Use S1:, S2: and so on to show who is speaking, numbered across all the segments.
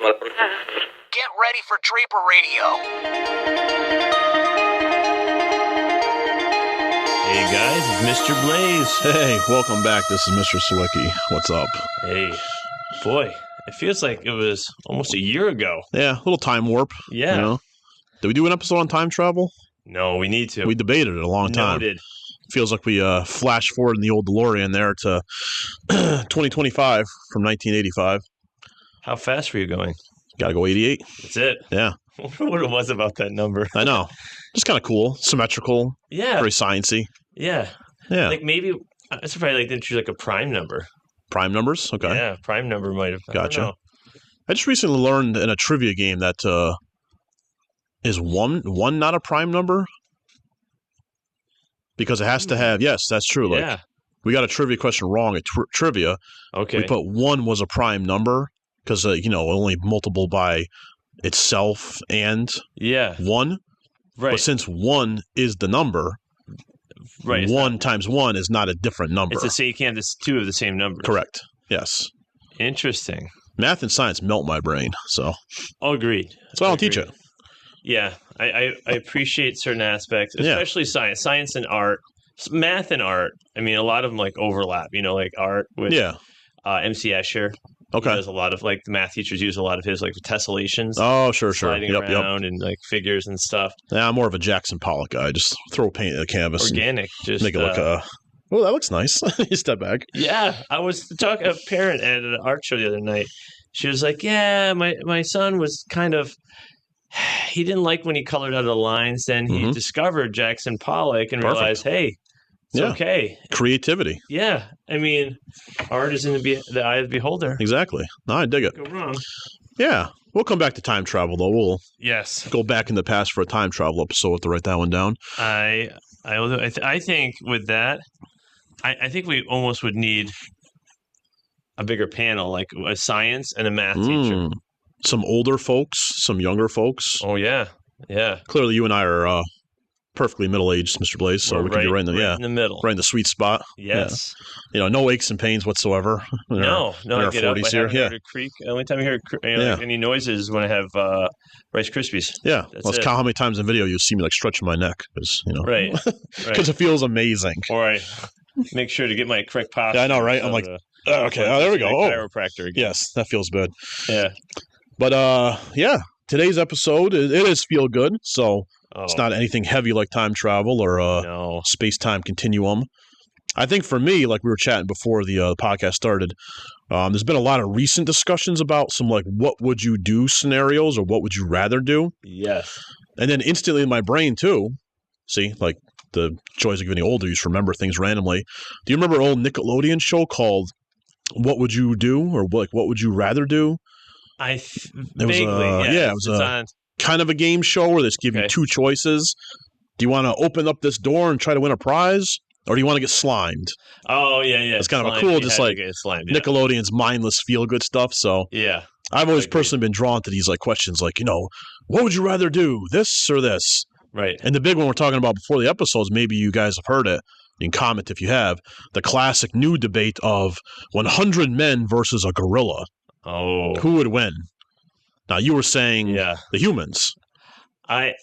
S1: Get ready for Draper Radio.
S2: Hey guys, it's Mr. Blais.
S3: Hey, welcome back. This is Mr. Sawicki. What's up?
S2: Hey, boy, it feels like it was almost a year ago.
S3: Yeah, a little time warp.
S2: Yeah.
S3: You know? Did we do an episode on time travel?
S2: No, we need to.
S3: We debated it a long time.
S2: Noted.
S3: Feels like we flash forward in the old DeLorean there to 2025 from 1985.
S2: How fast were you going?
S3: Gotta go 88.
S2: That's it.
S3: Yeah.
S2: I wonder what it was about that number.
S3: I know. Just kind of cool. Symmetrical.
S2: Yeah.
S3: Very sciencey.
S2: Yeah.
S3: Yeah.
S2: Like maybe, I surprised like didn't choose like a prime number.
S3: Prime numbers? Okay.
S2: Yeah, prime number might have.
S3: Gotcha. I just recently learned in a trivia game that is one not a prime number? Because it has to have, yes, that's true. Like,
S2: yeah.
S3: We got a trivia question wrong at trivia.
S2: Okay.
S3: We put 1 was a prime number because, only multiple by itself and 1.
S2: Right.
S3: But since 1 is the number,
S2: right,
S3: 1 times 1 is not a different number.
S2: It's to say you can't have two of the same numbers.
S3: Correct. Yes.
S2: Interesting.
S3: Math and science melt my brain, so.
S2: Oh, agreed.
S3: That's why I don't teach it.
S2: Yeah, I appreciate certain aspects, especially science and art, math and art. I mean, a lot of them like overlap. Like art with MC Escher.
S3: Okay,
S2: he does a lot of like the math teachers use a lot of his like tessellations.
S3: Oh, sure,
S2: sliding around and like figures and stuff.
S3: Yeah, I'm more of a Jackson Pollock guy. Just throw paint at the canvas,
S2: organic, just
S3: make it look. Oh, that looks nice. You step back.
S2: Yeah, I was talking to a parent at an art show the other night. She was like, "Yeah, my son was kind of." He didn't like when he colored out the lines. Then he discovered Jackson Pollock and realized, hey, it's okay.
S3: Creativity.
S2: Yeah. I mean, art is in the eye of the beholder.
S3: Exactly. No, I dig it.
S2: Go wrong.
S3: Yeah. We'll come back to time travel, though. We'll
S2: go
S3: back in the past for a time travel episode. We'll have to write that one down.
S2: I think with that, I think we almost would need a bigger panel, like a science and a math teacher.
S3: Some older folks, some younger folks.
S2: Oh, yeah. Yeah.
S3: Clearly, you and I are perfectly middle-aged, Mr. Blais, so we can be right in the
S2: middle.
S3: Right in the sweet spot.
S2: Yes.
S3: Yeah. No aches and pains whatsoever.
S2: No. I get up, I haven't heard a creak. The only time I hear any noises is when I have Rice Krispies.
S3: Yeah. Let's count how many times in video you see me like stretching my neck.
S2: Right.
S3: Because it feels amazing.
S2: Or I make sure to get my correct posture.
S3: Yeah, I know, right? I'm like, okay. Oh, there we go.
S2: Chiropractor again.
S3: Yes, that feels good.
S2: Yeah.
S3: But, today's episode, it is feel good, so it's not anything heavy like time travel or space-time continuum. I think for me, like we were chatting before the podcast started, there's been a lot of recent discussions about some, like, what would you do scenarios or what would you rather do?
S2: Yes.
S3: And then instantly in my brain, too, see, like, the joys of getting older, you just remember things randomly. Do you remember an old Nickelodeon show called What Would You Do? Or, like, What Would You Rather Do?
S2: Vaguely,
S3: it was kind of a game show where they just give you two choices. Do you want to open up this door and try to win a prize, or do you want to get slimed?
S2: Oh, yeah.
S3: It's kind of a cool, just like Nickelodeon's mindless feel-good stuff. So I've always personally been drawn to these like questions, like what would you rather do, this or this?
S2: Right.
S3: And the big one we're talking about before the episodes, maybe you guys have heard it. You can comment if you have. The classic new debate of 100 men versus a gorilla.
S2: Oh,
S3: who would win? Now you were saying the humans.
S2: I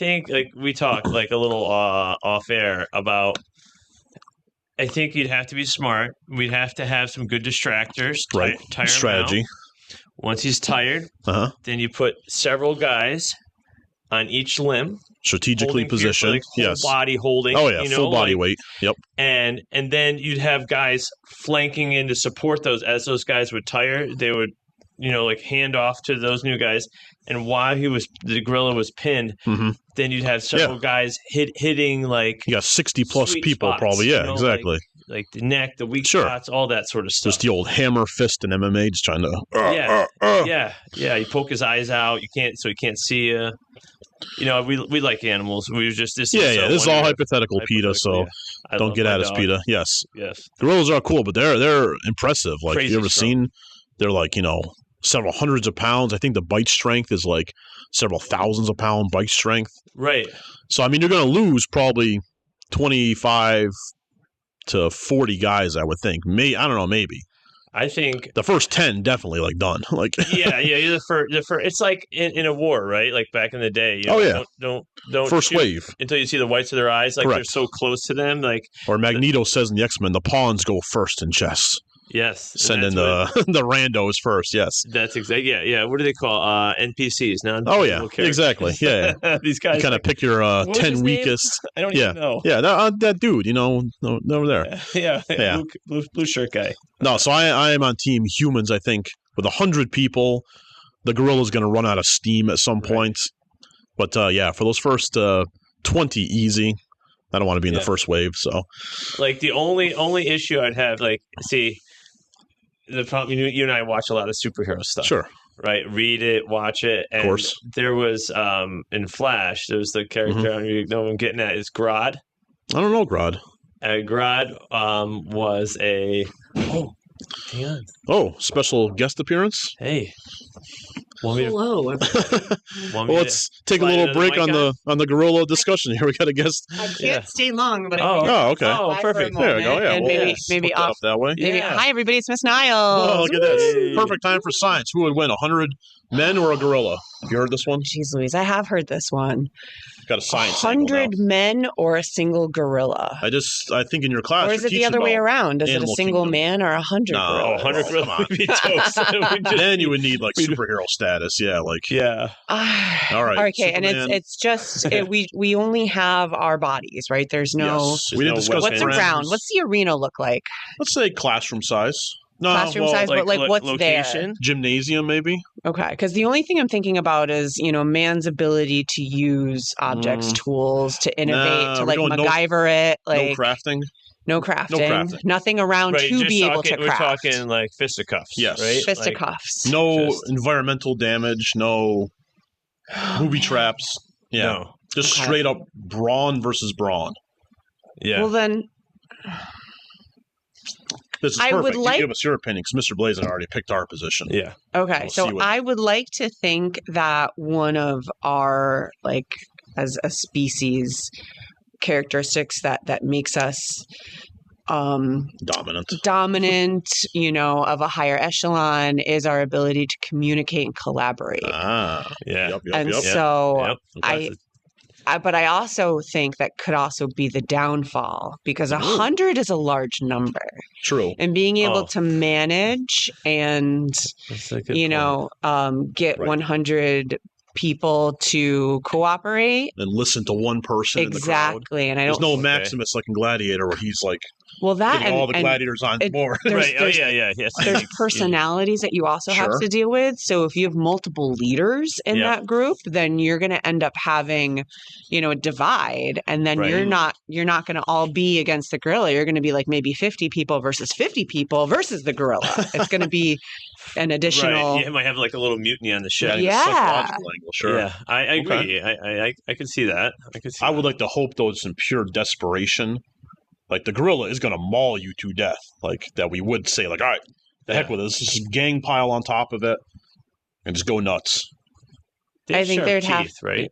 S2: think like we talked like a little off air about. I think you'd have to be smart. We'd have to have some good distractors.
S3: Right.
S2: Tire
S3: strategy.
S2: him out. Once he's tired, then you put several guys on each limb.
S3: Strategically positioned.
S2: Full body holding.
S3: Oh, yeah. Full body weight. Yep.
S2: And then you'd have guys flanking in to support those. As those guys would tire, they would, like hand off to those new guys. And while the gorilla was pinned, then you'd have several guys hitting like.
S3: You got 60 plus people
S2: spots,
S3: probably. Yeah, exactly.
S2: Like the neck, the weak spots, all that sort of stuff.
S3: Just the old hammer fist in MMA, just trying to.
S2: Yeah. You poke his eyes out. So he can't see you. We like animals. We were just this.
S3: This is all hypothetical, PETA. So don't get at us, PETA. Yes. Gorillas are cool, but they're impressive. Like
S2: crazy
S3: you ever seen? They're like several hundreds of pounds. I think the bite strength is like several thousands of pound bite strength.
S2: Right.
S3: So I mean, you're going to lose probably 25 to 40 guys. I would think. I don't know. Maybe.
S2: I think
S3: the first 10 definitely like done. Like
S2: yeah. The first. It's like in a war, right? Like back in the day. You know, don't
S3: first
S2: shoot
S3: wave
S2: until you see the whites of their eyes. Like
S3: Correct.
S2: They're so close to them. Like
S3: or Magneto says in the X-Men, the pawns go first in chess.
S2: Yes,
S3: Send in the the randos first. Yes,
S2: that's exactly. Yeah. What do they call NPCs?
S3: Oh yeah, exactly. Yeah.
S2: These guys
S3: you kind of pick your 10 weakest.
S2: I don't even know.
S3: Yeah, that dude. Over there.
S2: Yeah. Blue shirt guy.
S3: No, so I am on team humans. I think with 100 people, the gorilla's going to run out of steam at some point. But yeah, for those first 20, easy. I don't want to be in the first wave. So,
S2: like the only issue I'd have, like, see. The problem, you and I watch a lot of superhero stuff.
S3: Sure.
S2: Right? Read it, watch it. And
S3: of course.
S2: There was, in Flash, there was the character, I don't know what I'm getting at, is Grodd.
S3: I don't know Grodd.
S2: Grodd was a... Oh, hang on.
S3: Oh, special guest appearance?
S2: Hey.
S4: Hello.
S3: Well, let's take a little break on the gorilla discussion here. We got a guest.
S4: I can't stay long, but
S3: okay.
S2: Oh, perfect.
S3: There we go. Yeah,
S4: and maybe off
S3: that way.
S4: Maybe.
S2: Yeah.
S4: Hi, everybody. It's Miss Niles.
S3: Oh, look at this. Perfect time for science. Who would win, 100 men or a gorilla? Have you heard this one?
S4: Jeez Louise, I have heard this one.
S3: Got a science angle
S4: 100
S3: now.
S4: men or a single gorilla?
S3: I think in your class,
S4: Or is it the other way around? Is it a
S3: Animal
S4: single
S3: Kingdom.
S4: man or 100
S3: No,
S4: gorillas?
S2: 100 gorilla would be toast.
S3: Then you would need like superhero status. Yeah, like
S2: Yeah.
S3: all right.
S4: Okay, and it's just we only have our bodies, right? There's no.
S3: Yes. We didn't discuss
S4: What's
S3: parameters.
S4: around? What's the arena look like?
S3: Let's say classroom size. No,
S4: Classroom size, but like what's
S2: location?
S4: there?
S3: Gymnasium, maybe.
S4: Okay, because the only thing I'm thinking about is man's ability to use objects, tools, to innovate, to like MacGyver it, like
S3: no crafting.
S4: No crafting. Nothing around to be able to craft.
S2: We're talking like fisticuffs.
S3: Yes.
S2: Right?
S4: Fisticuffs.
S3: No environmental damage. No booby traps. Yeah.
S2: No.
S3: Just straight up brawn versus brawn.
S2: Yeah.
S4: Well then.
S3: This is
S4: I
S3: perfect.
S4: would like...
S3: You give us your opinion because Mr. Blais already picked our position.
S2: Yeah.
S4: Okay, so I would like to think that one of our, like, as a species, characteristics that makes us dominant, of a higher echelon is our ability to communicate and collaborate.
S3: Ah,
S2: yeah.
S4: But I also think that could also be the downfall because 100 is a large number.
S3: True.
S4: And being able to manage and, get 100 people to cooperate.
S3: And listen to one person in the crowd.
S4: Exactly. And
S3: there's no Maximus like in Gladiator where he's like getting all the gladiators on board.
S2: Right. Yes.
S4: There's personalities that you also have to deal with. So if you have multiple leaders in that group, then you're going to end up having, a divide. And then you're not going to all be against the gorilla. You're going to be like maybe 50 people versus 50 people versus the gorilla. It's going to be an additional.
S2: Right. You might have like a little mutiny on the ship.
S4: Yeah.
S3: Psychological angle, sure.
S2: Yeah, I agree. Okay. I could see that.
S3: I would like to hope, though, it's in pure desperation. Like, the gorilla is going to maul you to death. Like, that we would say, like, all right, the heck with it. Let's just gang pile on top of it and just go nuts.
S4: I think they'd have
S2: right?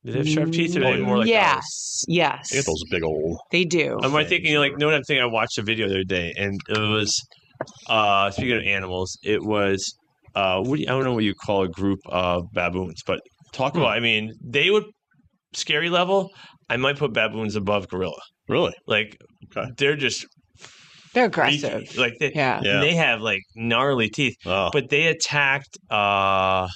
S2: Do they have sharp teeth or maybe more like
S4: yes.
S3: They get those big old...
S4: They do.
S2: I'm thinking, like, what I'm thinking? I watched a video the other day, and it was, speaking of animals, it was, I don't know what you call a group of baboons, but talk about, they would, scary level, I might put baboons above gorilla.
S3: Really?
S2: Like, they're
S4: aggressive.
S2: Freaky. Like, they have, like, gnarly teeth.
S3: Oh.
S2: But they attacked a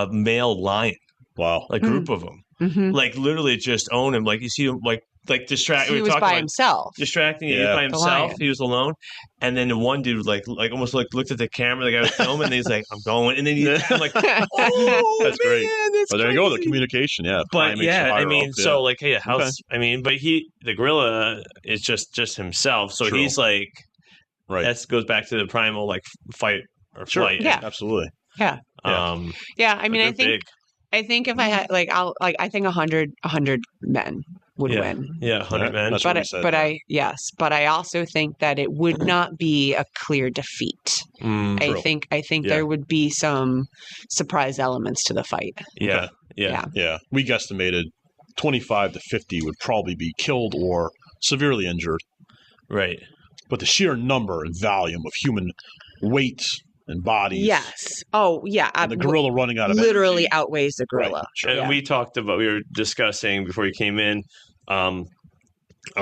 S2: male lion.
S3: Wow.
S2: A group of them.
S4: Mm-hmm.
S2: Like, literally just own him. Like, you see him, like distracting.
S4: He was by himself.
S2: Distracting. He was by himself. He was alone. And then the one dude, like almost like looked at the camera. The guy was filming, and he's like, "I'm going." And then he's like, "Oh,
S3: that's great."
S2: That's
S3: there you go. The communication. Yeah.
S2: But so like, hey, how's? Okay. But the gorilla is just himself. So he's like, that goes back to the primal like fight or flight.
S4: Yeah.
S3: Absolutely.
S4: Yeah. I think if I had I think 100 men would win.
S2: Yeah, 100 men.
S4: But I also think that it would not be a clear defeat. I think there would be some surprise elements to the fight.
S2: Yeah.
S3: We guesstimated 25 to 50 would probably be killed or severely injured.
S2: Right.
S3: but the sheer number and volume of human weight and bodies.
S4: Yes. Oh, yeah.
S3: And the gorilla running out of
S4: literally
S3: energy.
S4: outweighs the gorilla.
S3: Right. Sure.
S2: And we were discussing before you came in, are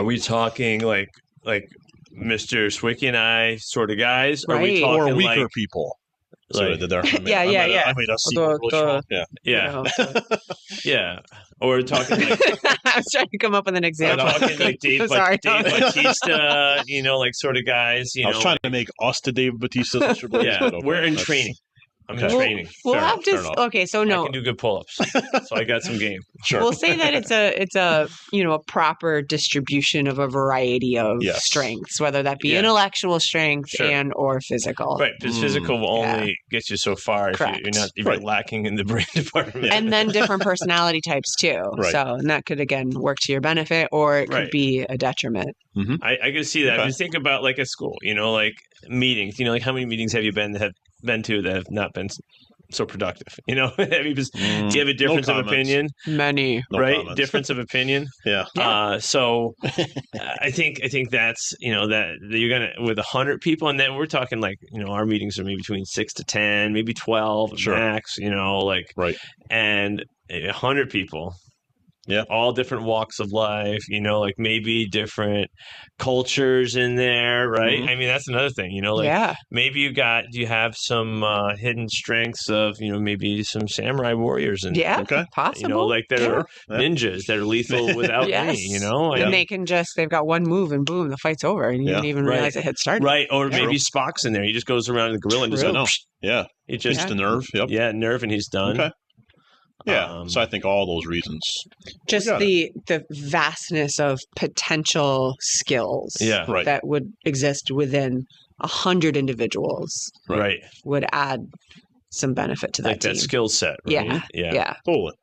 S2: we talking like Mr. Sawicki and I sort of guys?
S4: Right.
S2: Are we talking
S3: or weaker
S2: like
S3: people?
S2: Like,
S3: I made us
S2: yeah. Or we're talking like
S4: I was trying to come up with an example.
S2: I'm talking like Dave Bautista, like sort of guys. I
S3: was trying to make us the Dave Bautista.
S2: Yeah, we're in training. I'm in training.
S4: We'll have to. Okay, so no,
S2: I can do good pull-ups, so I got some game.
S3: Sure.
S4: We'll say that it's a proper distribution of a variety of strengths, whether that be intellectual strength and or physical.
S2: Right, because physical will only get you so far if you're lacking in the brain department.
S4: And then different personality types too.
S3: Right.
S4: So and that could again work to your benefit, or it could be a detriment.
S2: Mm-hmm. I can see that. Okay. If you think about like a school, like meetings, like how many meetings have you been to that have not been so productive? Do you have a difference of opinion?
S4: Many,
S2: right?
S3: Comments.
S2: Difference of opinion.
S3: Yeah.
S2: So I think that's that you're gonna with 100 people, and then we're talking like our meetings are maybe between 6 to 10, maybe 12 max.
S3: Right.
S2: And 100 people.
S3: Yeah.
S2: All different walks of life, like maybe different cultures in there, right?
S3: Mm-hmm.
S2: I mean, that's another thing, maybe you have some hidden strengths of, maybe some samurai warriors and
S4: possible.
S2: that are ninjas that are lethal without me,
S4: And they've got one move and boom, the fight's over and you didn't even realize it had started.
S2: Right. Or maybe Spock's in there. He just goes around the gorilla and just goes,
S3: yeah.
S2: He just
S3: the nerve. Yep.
S2: Yeah, nerve and he's done.
S3: Okay. Yeah, so I think all those reasons.
S4: Just the vastness of potential skills that would exist within 100 individuals would add some benefit to that team.
S2: That skill set, right?
S4: Yeah.
S3: Totally.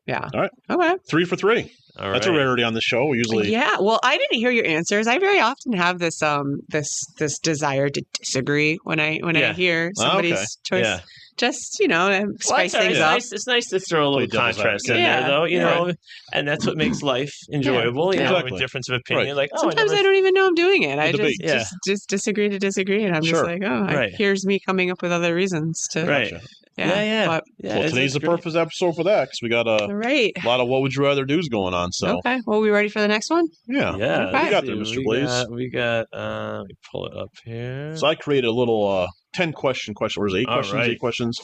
S4: Yeah.
S3: All right.
S4: Okay.
S2: All
S3: 3 for 3.
S2: Right.
S3: That's a rarity on the show. We usually.
S4: Yeah. Well, I didn't hear your answers. I very often have this this desire to disagree when I hear somebody's choice. Yeah. Just, spice things up.
S2: It's nice to throw a little contrast in there, though, and that's what makes life enjoyable, a difference of opinion. Like,
S4: sometimes I don't even know I'm doing it. I just disagree to disagree, and I'm just like, here's me coming up with other reasons to...
S2: Right.
S3: Yeah. Well, today's the perfect episode for that, because we got a lot of what would you rather do's going on. So
S4: okay, well, we ready for the next one?
S3: Yeah.
S2: Okay.
S3: We got there, Mr. Blais.
S2: We got. Let me pull it up here.
S3: So I created a little 10 question, or is it 8 questions? Right. 8 questions.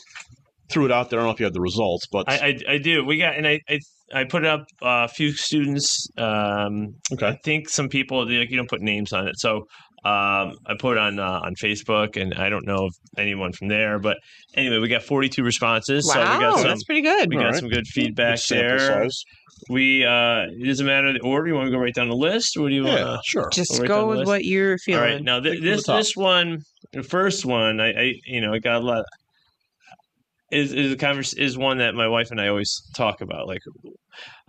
S3: Threw it out there. I don't know if you have the results, but
S2: I do. We got, and I put it up. A few students. I think some people you don't put names on it, so. I put it on Facebook, and I don't know if anyone from there, but anyway, we got 42 responses.
S4: Wow,
S2: so we got
S4: that's pretty good.
S2: We got some good feedback there. It doesn't matter the order. You want to go right down the list, or do you want to?
S3: Sure.
S4: Just go with what you're feeling.
S2: All right. Now this one, the first one, I got a lot. Is one that my wife and I always talk about. Like,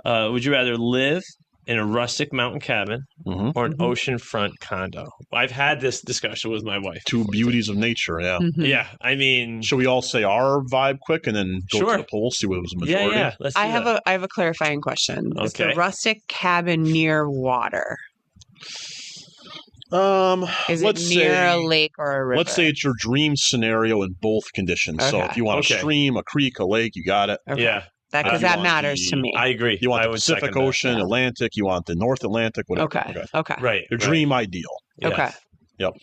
S2: would you rather live in a rustic mountain cabin or an oceanfront condo? I've had this discussion with my wife.
S3: Two beauties of nature, yeah.
S4: Mm-hmm.
S2: Yeah, I mean...
S3: Should we all say our vibe quick and then go to the poll, see what was the majority?
S2: Yeah, let's do
S4: that. I have a clarifying question.
S2: Okay.
S4: Is the rustic cabin near water? Is it near a lake or a river?
S3: Let's say it's your dream scenario in both conditions. Okay. So if you want a stream, a creek, a lake, you got it.
S4: Okay.
S2: Yeah.
S4: Because that matters to me.
S2: I agree.
S3: You want the Pacific Ocean, Atlantic, you want the North Atlantic, whatever.
S4: Okay.
S2: Right.
S3: Your dream ideal.
S2: Yes.
S4: Okay.
S3: Yep.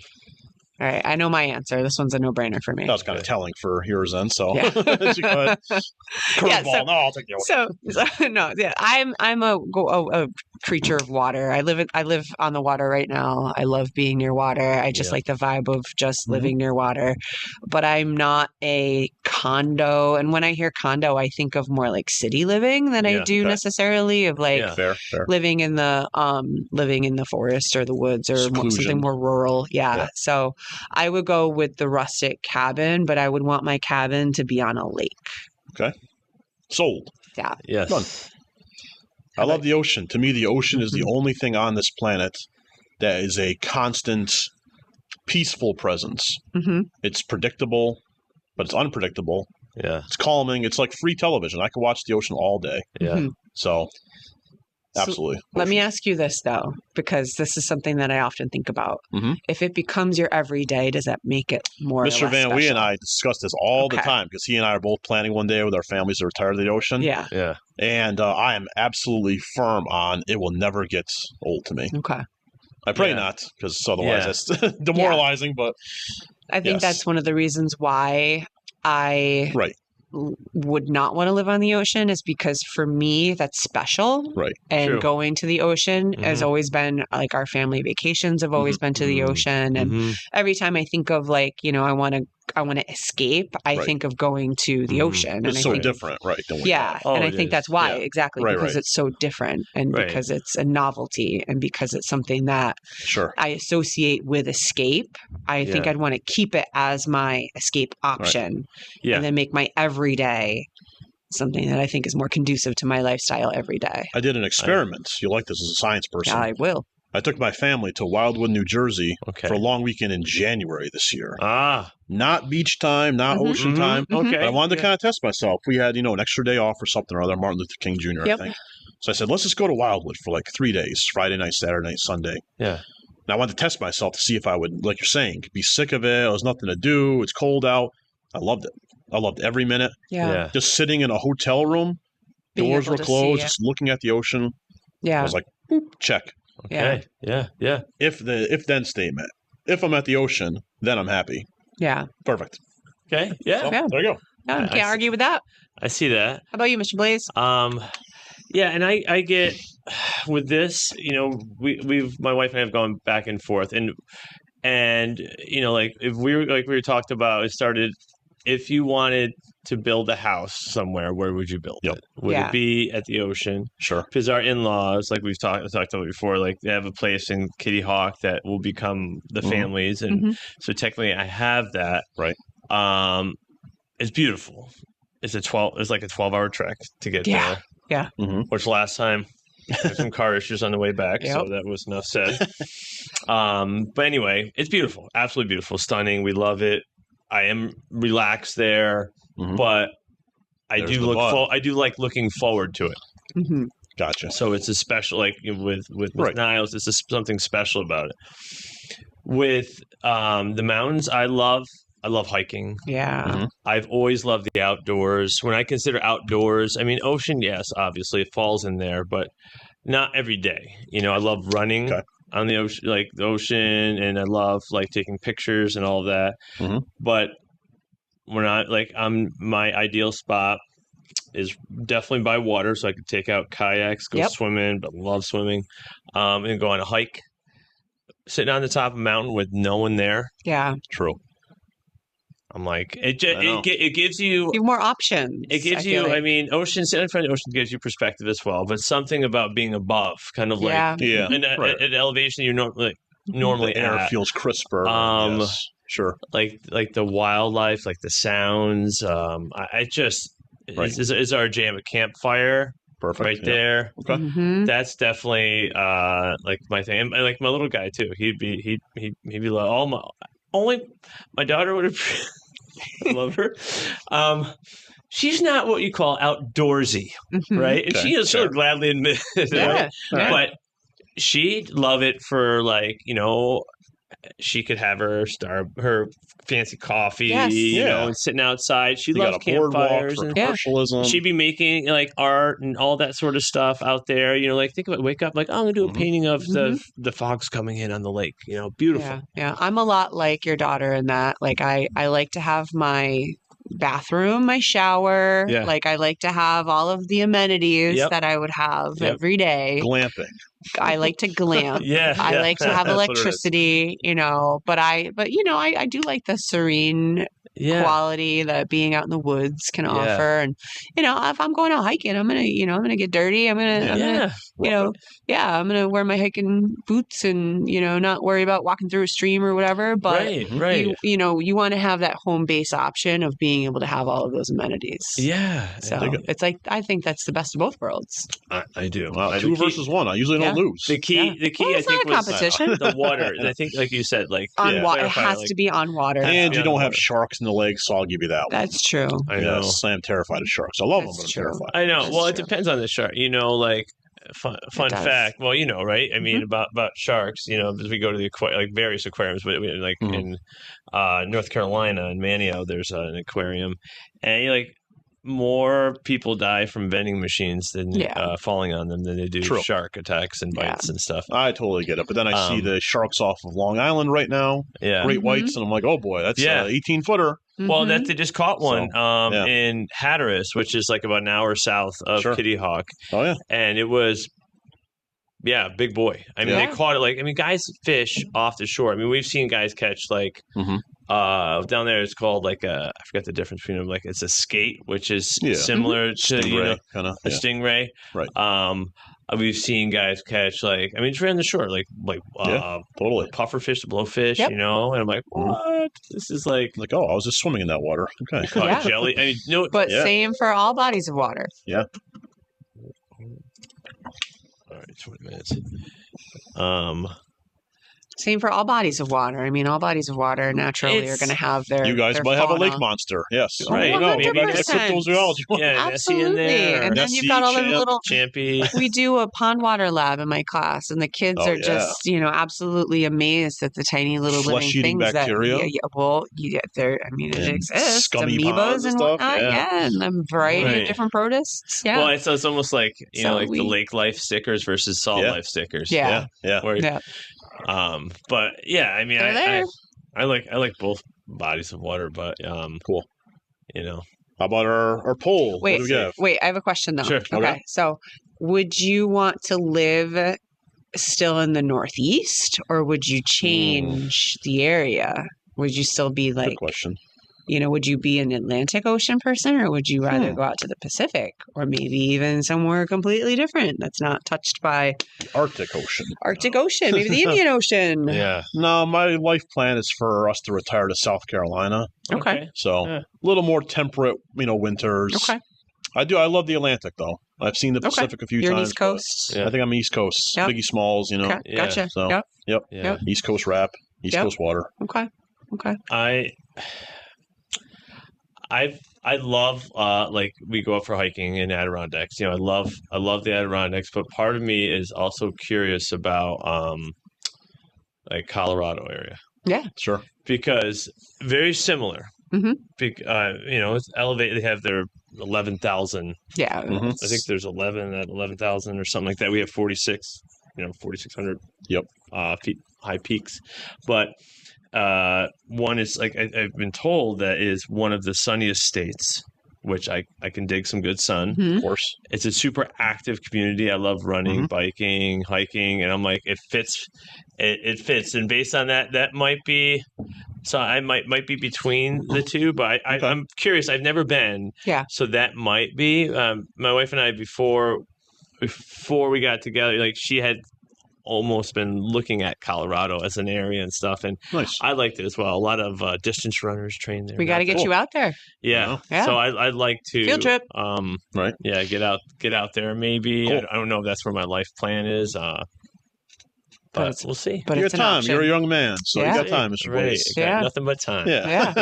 S4: All right. I know my answer. This one's a no-brainer for me.
S3: That was kind of telling for yours then. So,
S4: yeah.
S3: Curveball. No, I'll take the
S4: I'm a creature of water. I live on the water right now. I love being near water. I just like the vibe of just living near water. But I'm not a condo. And when I hear condo, I think of more like city living than I do necessarily of like living in the forest or the woods or something more rural. Yeah. So I would go with the rustic cabin, but I would want my cabin to be on a lake.
S3: Okay. Sold.
S4: Yeah.
S2: Yes.
S3: Done. I love the ocean. To me, the ocean is the only thing on this planet that is a constant, peaceful presence.
S4: Mm-hmm.
S3: It's predictable, but it's unpredictable.
S2: Yeah.
S3: It's calming. It's like free television. I could watch the ocean all day.
S2: Yeah.
S4: Mm-hmm.
S3: So Absolutely.
S4: So let me ask you this, though, because this is something that I often think about.
S3: Mm-hmm.
S4: If it becomes your everyday, does that make it more
S3: Mr. Van Wee
S4: special?
S3: and I discuss this all the time because he and I are both planning one day with our families to retire to the ocean.
S4: Yeah.
S3: And I am absolutely firm on it will never get old to me.
S4: Okay.
S3: I pray not, because otherwise that's demoralizing. But
S4: I think that's one of the reasons why I would not want to live on the ocean is because for me that's special.
S3: Right.
S4: And going to the ocean has always been like our family vacations have always been to the ocean. And every time I think of like, I want to escape, I think of going to the ocean.
S3: It's
S4: and
S3: so different, right?
S4: And I think that's why, exactly, because it's so different and because it's a novelty and because it's something that I associate with escape. I think I'd want to keep it as my escape option and then make my everyday something that I think is more conducive to my lifestyle every day.
S3: I did an experiment. You like this as a science person.
S4: Yeah, I will.
S3: I took my family to Wildwood, New Jersey for a long weekend in January this year. Not beach time, not ocean time.
S4: Okay.
S3: But I wanted to kind of test myself. We had, an extra day off or something or other, Martin Luther King Jr., I think. So I said, let's just go to Wildwood for like 3 days, Friday night, Saturday night, Sunday.
S2: Yeah.
S3: And I wanted to test myself to see if I would, like you're saying, be sick of it. There's nothing to do. It's cold out. I loved it. I loved every minute.
S4: Yeah.
S3: Just sitting in a hotel room, doors were closed, just looking at the ocean.
S4: Yeah.
S3: I was like, boop, check.
S2: Okay. Yeah.
S3: If then statement. If I'm at the ocean, then I'm happy.
S4: Yeah.
S3: Perfect.
S2: Okay. Yeah.
S3: So, there you go.
S4: No, you can't argue with that.
S2: I see that.
S4: How about you, Mr. Blais?
S2: Yeah, and I get with this, we've my wife and I have gone back and forth and like if we were talked about, it started if you wanted to build a house somewhere, where would you build it? Would it be at the ocean?
S3: Sure.
S2: Because our in-laws, like we've talked about before, like they have a place in Kitty Hawk that will become the families. And so technically I have that.
S3: Right.
S2: It's beautiful. It's like a 12-hour trek to get there.
S4: Yeah.
S2: Which last time there's some car issues on the way back, so that was enough said. But anyway, it's beautiful. Absolutely beautiful. Stunning. We love it. I am relaxed there, but I do like looking forward to it.
S3: Gotcha.
S2: So it's a special, like with Niles, it's something special about it. With the mountains, I love hiking.
S4: Yeah.
S2: I've always loved the outdoors. When I consider outdoors, I mean, ocean, yes, obviously it falls in there, but not every day. I love running on the ocean, like the ocean, and I love like taking pictures and all of that. But we're not like my ideal spot is definitely by water, so I could take out kayaks, go swimming, but love swimming, and go on a hike. Sitting on the top of a mountain with no one there.
S4: Yeah.
S3: True.
S2: I'm like, it gives you
S4: more options.
S2: It gives you, I mean, ocean, sitting in front of the ocean gives you perspective as well, but something about being above, kind of like, at elevation you're normally
S3: the air
S2: at.
S3: feels crisper. Yes, sure.
S2: Like the wildlife, like the sounds. Is our jam a campfire.
S3: Perfect.
S2: Right there.
S3: Okay.
S2: That's definitely like my thing. And like my little guy too. He'd be like my daughter would have I love her. She's not what you call outdoorsy, right? And she'll gladly admit it.
S4: Yeah.
S2: But she'd love it for like, she could have her fancy coffee, and sitting outside. She loves campfires and
S3: commercialism.
S2: She'd be making like art and all that sort of stuff out there. Like think about wake up, like I'm gonna do a painting of the fogs coming in on the lake. Beautiful.
S4: Yeah. I'm a lot like your daughter in that. Like I like to have my bathroom, my shower.
S2: Yeah.
S4: Like I like to have all of the amenities that I would have every day.
S3: Glamping.
S4: I like to glamp. I like to have electricity, but I do like the serene quality that being out in the woods can offer. And, if I'm going out hiking, I'm going to get dirty. I'm going to wear my hiking boots and, not worry about walking through a stream or whatever. But, you want to have that home base option of being able to have all of those amenities.
S2: Yeah.
S4: So it's like, I think that's the best of both worlds.
S2: I do.
S3: Well, 2 versus 1. I usually don't lose.
S2: The key, I think, was
S4: competition.
S2: The water. And I think, like you said, like
S4: on water. It has to be on water.
S3: And you don't have sharks in the lake, so I'll give you that one.
S4: That's true.
S2: I know.
S3: Yes, I am terrified of sharks. I love them, but I'm terrified.
S2: I know. It depends on the shark. Like fun fact. Well, right? I mean, about sharks. As we go to the various aquariums, but in North Carolina in Manio, there's an aquarium, and more people die from vending machines than falling on them than they do shark attacks and bites and stuff.
S3: I totally get it. But then I see the sharks off of Long Island right now, great whites, and I'm like, oh boy, that's an 18-footer.
S2: Well, they just caught one in Hatteras, which is about an hour south of Kitty Hawk. Oh, yeah. And it was, big boy. I mean, they caught it guys fish off the shore. I mean, we've seen guys catch down there it's called I forgot the difference between them. It's a skate, which is similar to
S3: stingray,
S2: a stingray.
S3: Right.
S2: We've seen guys catch it's right on the shore,
S3: totally
S2: pufferfish, blowfish, and I'm like, what? This is I
S3: was just swimming in that water. Okay.
S2: Caught jelly. I mean,
S4: but same for all bodies of water.
S3: Yeah.
S2: All right, 20 minutes.
S4: Same for all bodies of water. I mean, all bodies of water naturally are going to have their.
S3: You guys might have a lake monster. Yes.
S2: Right.
S3: Maybe cryptozoology.
S2: Yeah,
S4: absolutely.
S2: In there.
S4: And then you've got all the little.
S2: Champy.
S4: We do a pond water lab in my class, and the kids are just, absolutely amazed at the tiny little living things
S3: bacteria.
S4: They're. I mean, it exists.
S3: Scummy
S4: amoebas and
S3: stuff.
S4: whatnot. And a variety of different protists. Yeah.
S2: Well, it's almost the lake life stickers versus salt life stickers.
S4: Yeah.
S2: But I mean, I like both bodies of water, but
S3: cool.
S2: How
S3: about our poll?
S4: Wait, I have a question though.
S2: Sure.
S4: Okay. So, would you want to live still in the Northeast, or would you change the area? Would you still be
S3: Good question.
S4: Would you be an Atlantic Ocean person, or would you rather go out to the Pacific, or maybe even somewhere completely different that's not touched by
S3: the Arctic Ocean?
S4: Maybe the Indian Ocean.
S2: Yeah.
S3: No, my life plan is for us to retire to South Carolina.
S4: Okay.
S3: So a little more temperate, winters.
S4: Okay.
S3: I love the Atlantic though. I've seen the Pacific a few
S4: You're
S3: times.
S4: East Coast.
S3: I think I'm East Coast.
S4: Yep.
S3: Biggie Smalls,
S4: Okay. Gotcha.
S3: So,
S4: Yep.
S3: East Coast rap, East Coast water.
S4: Okay.
S2: I love we go out for hiking in Adirondacks. I love the Adirondacks, but part of me is also curious about Colorado area.
S4: Yeah,
S3: sure.
S2: Because very similar.
S4: Mm-hmm.
S2: It's elevated. They have their 11,000.
S4: Yeah,
S2: I think there's 11 at 11,000 or something like that. We have 46. 4,600.
S3: Yep.
S2: Feet high peaks, but. One is I've been told that is one of the sunniest states, which I can dig some good sun.
S4: Mm-hmm.
S3: Of course.
S2: It's a super active community. I love running, biking, hiking, and I'm like, it fits. It fits, and based on that might be. So I might be between the two, but I'm curious. I've never been.
S4: Yeah.
S2: So that might be. My wife and I before we got together, she had almost been looking at Colorado as an area and stuff, and I liked it as well. A lot of distance runners train there.
S4: We got to get you out there.
S2: Yeah. So I'd like to
S4: field trip.
S3: Right.
S2: Yeah, get out there. Maybe I don't know if that's where my life plan is. But we'll see.
S4: But
S3: you
S4: it's
S3: got time. You're a young man, so you got time, Mr.
S2: Right.
S3: Blais.
S2: Got nothing but time.
S3: Yeah.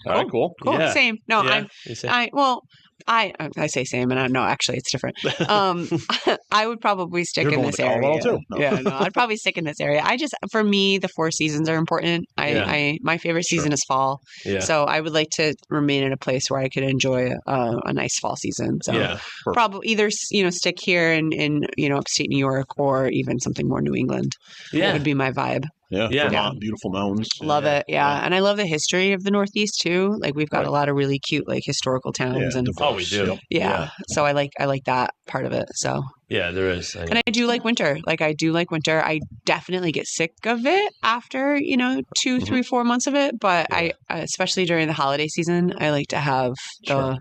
S3: All right. Cool.
S4: Yeah. Same. No,
S2: yeah.
S4: I say same, and actually it's different. I would probably stick in this area.
S3: Too. No.
S4: Yeah, no, I'd probably stick in this area. For me, the 4 seasons are important. My favorite season is fall.
S2: Yeah.
S4: So I would like to remain in a place where I could enjoy a nice fall season. So probably either stick here in upstate New York, or even something more New England.
S2: Yeah,
S4: would be my vibe.
S3: Yeah, Vermont, beautiful mountains.
S4: Love it. Yeah, and I love the history of the Northeast too. We've got a lot of really cute historical towns and
S2: we do.
S4: Yeah. So I like that part of it. So
S2: yeah, there is.
S4: And I do like winter. I do like winter. I definitely get sick of it after 2, 3, 4 months of it. But I especially during the holiday season, I like to have the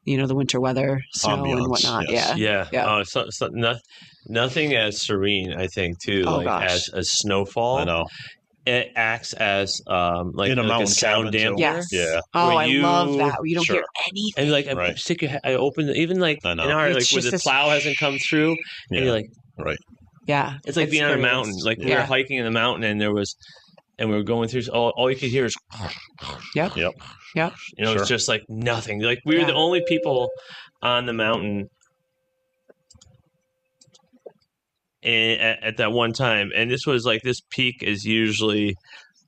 S4: the winter weather, snow and whatnot.
S2: Yes. Yeah. So nothing as serene, I think, too. As snowfall.
S3: I know.
S2: It acts as
S3: in a mountain
S2: sound dampener.
S4: Yes.
S3: Yeah.
S4: Oh, I love that. You don't hear anything.
S2: And I stick your head, I open even in our where the plow hasn't come through, and you're like,
S3: right.
S4: Yeah.
S2: It's like being on a mountain. We were hiking in the mountain, and we were going through. All you could hear is.
S4: Yep.
S2: It's just nothing. We were the only people on the mountain. at that one time. And this was like, this peak is usually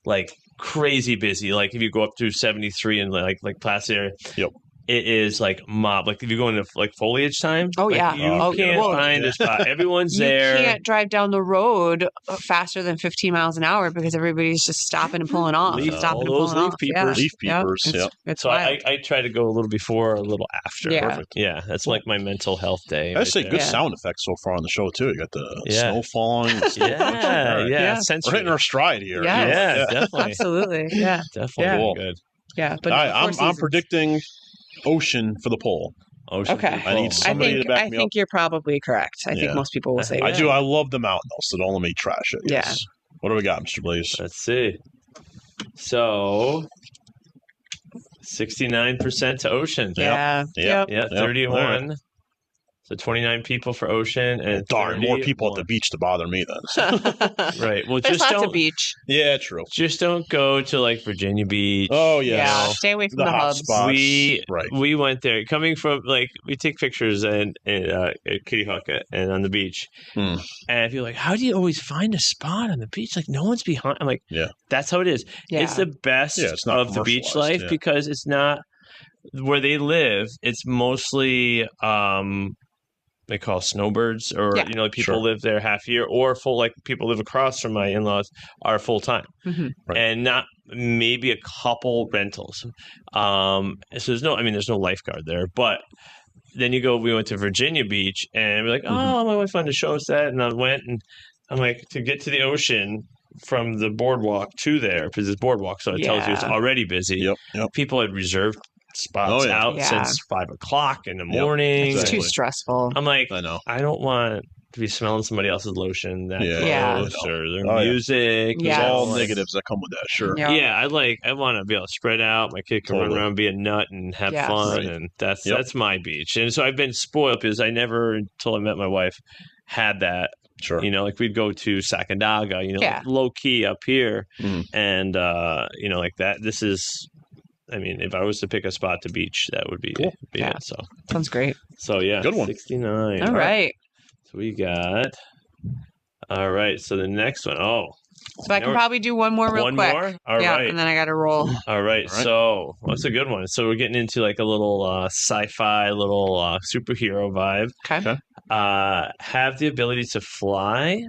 S2: like crazy busy. Like if you go up through 73 and like Placid area.
S3: Yep.
S2: It is like mob. Like if you go into like foliage time,
S4: Oh,
S2: like,
S4: yeah.
S2: you can't find a spot. Everyone's there.
S4: You can't drive down the road faster than 15 miles an hour because everybody's just stopping and pulling off.
S2: All those leaf peepers.
S3: Leaf peepers.
S4: Yeah. It's
S2: so I try to go a little before, a little after.
S4: Yeah.
S3: Perfect.
S2: Yeah, that's like my mental health day.
S3: I say good sound effects so far on the show too. You got the snow falling.
S2: Yeah.
S3: We're hitting our stride here.
S2: Yeah, definitely.
S4: Absolutely. Yeah.
S2: Definitely
S3: Cool.
S2: good.
S4: Yeah. But
S3: I'm predicting ocean for the poll.
S4: Okay.
S3: I need somebody to back me up.
S4: I think you're probably correct. I think most people will say
S3: I do. I love the mountain though, so don't let me trash it. Yes. Yeah. What do we got, Mr. Blais?
S2: Let's see. So 69% to ocean.
S4: Yeah.
S2: Yeah. 31. So 29 people for ocean and
S3: darn, more people at the beach to bother me then.
S2: Right. Well,
S4: there's
S2: just
S4: lots of beach.
S3: Yeah, true.
S2: Just don't go to like Virginia Beach.
S3: Oh yeah.
S4: Yeah. Stay away from the hubs.
S3: Spots.
S2: We went there. Coming from like we take pictures at Kitty Hawk and on the beach. And I feel like, how do you always find a spot on the beach? Like no one's behind. I'm like, that's how it is.
S4: Yeah.
S2: It's the best of the beach life because it's not where they live. It's mostly they call snowbirds, or people live there half year, or full, like people live across from my in-laws are full time, and not maybe a couple rentals. So there's no lifeguard there, but then we went to Virginia Beach, and we're like, oh, my wife wanted to show us that, and I went, and I'm like, to get to the ocean from the boardwalk to there, because it's boardwalk, so it tells you it's already busy.
S3: Yep.
S2: People had reserved spots out since 5 o'clock in the morning.
S4: It's too stressful.
S2: I'm like,
S3: I know.
S2: I don't want to be smelling somebody else's lotion that close or their music.
S3: There's all negatives that come with that. Sure.
S2: Yeah, I want to be able to spread out. My kid can run around, be a nut, and have fun, and that's my beach. And so I've been spoiled because I never, until I met my wife, had that.
S3: Sure.
S2: Like we'd go to Sacandaga, like low key up here, and like that. This is. I mean, if I was to pick a spot to beach, that would be it. So
S4: sounds great.
S2: So
S3: good one.
S2: 69.
S4: All right.
S2: So we got. All right. So the next one. Oh.
S4: So I can probably do one more real quick.
S2: One more. All right.
S4: And then I got to roll.
S2: All right. So that's a good one. So we're getting into like a little sci-fi, little superhero vibe.
S4: Okay.
S2: Have the ability to fly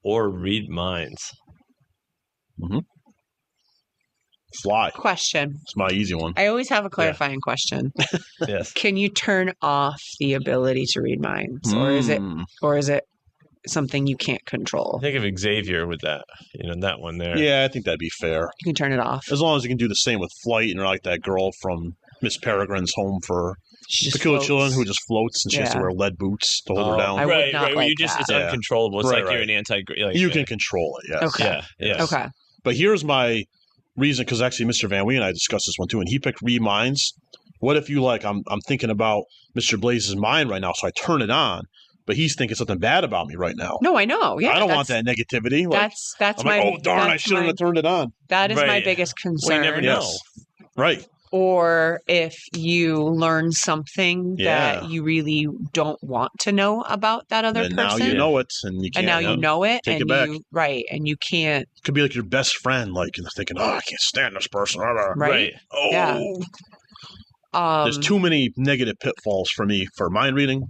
S2: or read minds.
S3: Fly.
S4: Question.
S3: It's my easy one.
S4: I always have a clarifying question.
S2: Yes.
S4: Can you turn off the ability to read minds, or is it something you can't control?
S2: I think of Xavier with that, that one there.
S3: Yeah, I think that'd be fair.
S4: You can turn it off
S3: as long as you can do the same with flight, and like that girl from Miss Peregrine's Home for Peculiar Children who just floats and she has to wear lead boots to hold her down.
S2: Right. Like it's uncontrollable. It's like you're an
S3: you can control it. Yes.
S4: Okay.
S2: Yes.
S4: Okay.
S3: But here's my reason, because actually Mr. Van Wee and I discussed this one too, and he picked read minds. What if you I'm thinking about Mr. Blais's mind right now, so I turn it on, but he's thinking something bad about me right now.
S4: No, I know. Yeah,
S3: I don't want that negativity.
S4: That's
S3: I'm
S4: my.
S3: oh darn! I shouldn't have turned it on.
S4: That is my biggest concern.
S2: We never know.
S3: Right.
S4: Or if you learn something that you really don't want to know about that other person.
S3: Now you know it, and you can't.
S4: And now you know it,
S3: take
S4: and
S3: it back.
S4: and you can't.
S3: It could be like your best friend, like thinking, "Oh, I can't stand this person."
S4: Right.
S3: Oh.
S4: Yeah.
S3: There's too many negative pitfalls for me for mind reading.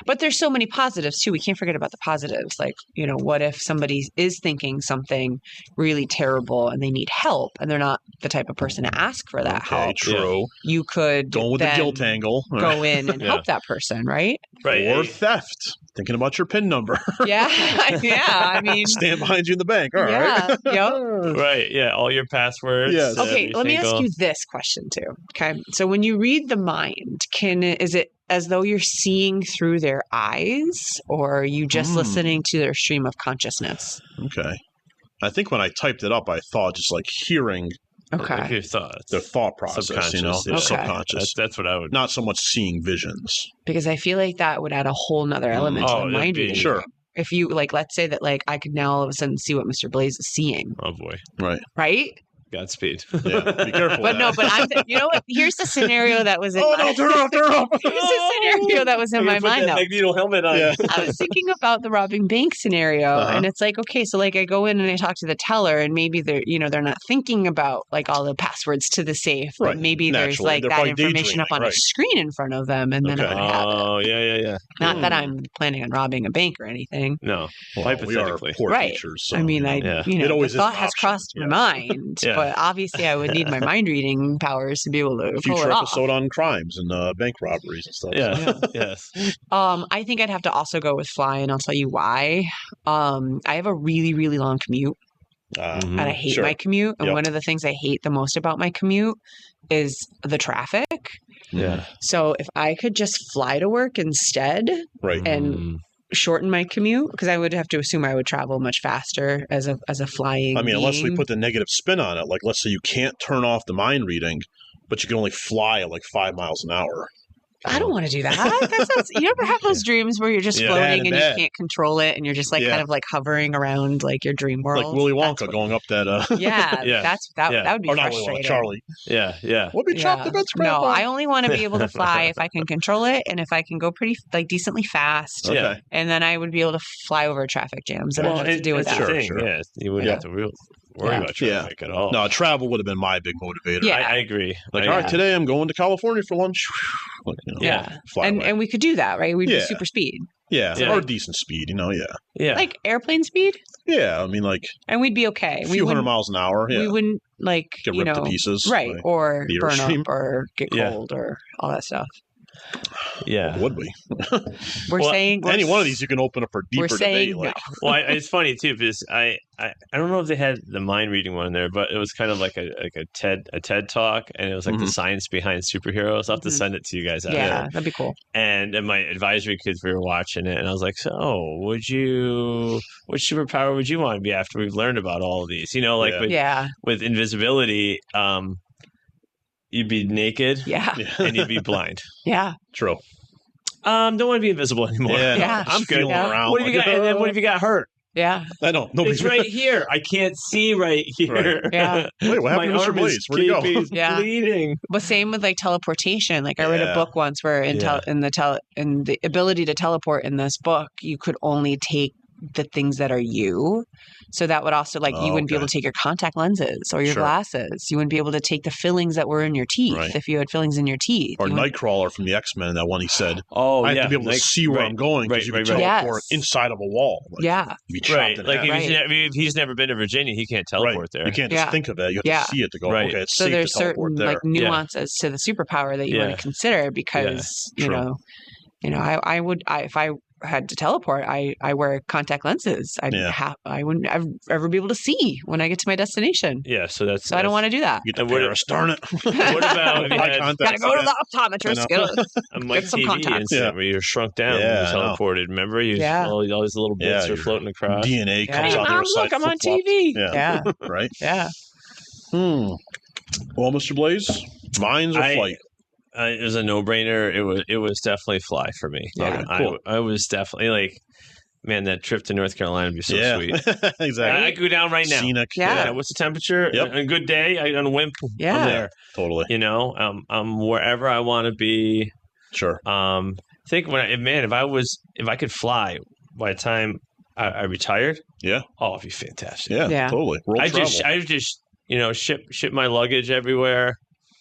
S4: But there's so many positives too. We can't forget about the positives. Like, what if somebody is thinking something really terrible and they need help and they're not the type of person to ask for that help?
S3: True.
S4: You could
S3: go with the guilt angle.
S4: Go in and help that person, right?
S2: Right.
S3: Or theft. Thinking about your PIN number.
S4: Yeah. I mean,
S3: stand behind you in the bank. All right.
S4: Yep.
S2: Right. Yeah. All your passwords.
S3: Yes.
S4: Okay. Let me ask you this question too. Okay. So when you read the mind, is it as though you're seeing through their eyes, or are you just listening to their stream of consciousness?
S3: Okay. I think when I typed it up, I thought just like hearing
S2: like your thoughts.
S3: The thought process, subconscious.
S2: That's what I would.
S3: Not so much seeing visions.
S4: Because I feel like that would add a whole nother element to the mind reading.
S3: Sure.
S4: If you let's say that I could now all of a sudden see what Mr. Blais is seeing.
S2: Oh boy.
S3: Right.
S4: Right?
S2: Godspeed.
S3: Yeah, be careful.
S4: But no, but you know what? Here's the scenario that was in my
S3: turn off.
S4: Here's the scenario that was in my mind, though.
S2: Magneto helmet on.
S3: Yeah.
S4: I was thinking about the robbing bank scenario, and it's like, okay, so like I go in and I talk to the teller, and maybe they're not thinking about like all the passwords to the safe, but maybe there's like that information up on a screen in front of them, and then I would have it.
S2: Oh, yeah.
S4: Not that I'm planning on robbing a bank or anything.
S2: No,
S3: well,
S2: hypothetically.
S3: We are poor
S4: right.
S3: teachers, so,
S4: I mean,
S3: it always
S4: the thought has crossed my mind, but obviously I would need my mind reading powers to be able to pull
S3: future
S4: it
S3: episode
S4: off.
S3: on crimes and bank robberies and stuff.
S2: Yeah. Yes.
S4: I think I'd have to also go with fly, and I'll tell you why. I have a really, really long commute. And I hate my commute. And one of the things I hate the most about my commute is the traffic.
S2: Yeah.
S4: So if I could just fly to work instead and shorten my commute, because I would have to assume I would travel much faster as a flying
S3: unless we put the negative spin on it, like let's say you can't turn off the mind reading, but you can only fly at like 5 miles an hour.
S4: I don't want to do that. That sounds, you ever have those dreams where you're just floating and you can't control it, and you're just like kind of like hovering around like your dream world,
S3: like Willy Wonka going up that.
S4: That would be frustrating.
S3: Not Charlie.
S2: Yeah.
S3: What we chopped the bed scrap
S4: No,
S3: on?
S4: I only want to be able to fly if I can control it, and if I can go pretty like decently fast.
S3: Okay.
S4: And then I would be able to fly over traffic jams. And I don't have to deal with that.
S2: Sure. Yeah, you wouldn't have to worry about traffic at all.
S3: No, travel would have been my big motivator.
S4: Yeah.
S2: I agree.
S3: Like, all right, today I'm going to California for lunch. Fly away.
S4: And we could do that, right? We'd be super speed.
S3: Yeah, or decent speed,
S2: Yeah.
S4: Like airplane speed?
S3: Yeah, I mean, like...
S4: And we'd be okay.
S3: A few 100 miles an hour,
S4: We wouldn't, like,
S3: get ripped to pieces.
S4: Right, or burn
S3: Airstream.
S4: up or get cold or all that stuff.
S2: Yeah.
S3: Or would we?
S4: We're saying...
S3: Any one of these you can open up for deeper debate.
S4: No.
S2: Well, it's funny, too, because I don't know if they had the mind reading one there, but it was kind of like a TED talk, and it was like the science behind superheroes. I'll have to send it to you guys.
S4: Yeah, that'd be cool.
S2: And my advisory kids, we were watching it, and I was like, so which superpower would you want to be after we've learned about all of these? With invisibility, you'd be naked, and you'd be blind.
S4: Yeah,
S3: true.
S2: Don't want to be invisible anymore.
S4: Yeah.
S2: I'm good.
S3: Around.
S2: What have you got? And then what if you got hurt?
S4: Yeah,
S3: I don't.
S2: It's right here. I can't see right here.
S3: Right.
S4: Yeah.
S3: Wait, what happened to Mr. Blais? Where'd he go?
S4: Yeah.
S2: Bleeding.
S4: But same with like teleportation. Like I read a book once where in the ability to teleport in this book, you could only take the things that are you. So that would also you wouldn't be able to take your contact lenses or your glasses. You wouldn't be able to take the fillings that were in your teeth if you had fillings in your teeth.
S3: Or Nightcrawler from the X-Men, that one he said.
S2: Oh,
S3: I have to be able to see where I'm going because you can teleport inside of a wall.
S4: Be
S3: chopped in half.
S2: If he's never been to Virginia, he can't teleport there.
S3: You can't just think of it. You have to see it to go, okay, it's safe to
S4: there's
S3: teleport
S4: certain
S3: there.
S4: nuances to the superpower that you want to consider because, if I had to teleport, I wear contact lenses. I wouldn't ever be able to see when I get to my destination.
S2: Yeah, so
S4: I don't want to do that.
S3: You get to Paris, darn it.
S2: What about
S4: gotta go to the optometrist,
S2: get some contacts where you're shrunk down when you're teleported. Remember, all these little bits are floating across.
S3: DNA comes out the other side.
S4: Look, I'm on TV.
S3: Yeah. Right?
S4: Yeah.
S3: Well, Mr. Blais, mines or flight?
S2: It was a no-brainer. It was definitely fly for me.
S3: Yeah, cool.
S2: I was definitely like, man, that trip to North Carolina would be so sweet.
S3: Exactly.
S2: I could go down right now.
S3: Scenic.
S2: Yeah. What's the temperature?
S3: Yep.
S2: A good day. On a whim.
S4: Yeah.
S2: I'm there.
S3: Totally.
S2: I'm wherever I want to be.
S3: Sure.
S2: Think if I could fly by the time I retired.
S3: Yeah.
S2: Oh, it'd be fantastic.
S3: Yeah. Totally. World travel.
S2: I just ship my luggage everywhere.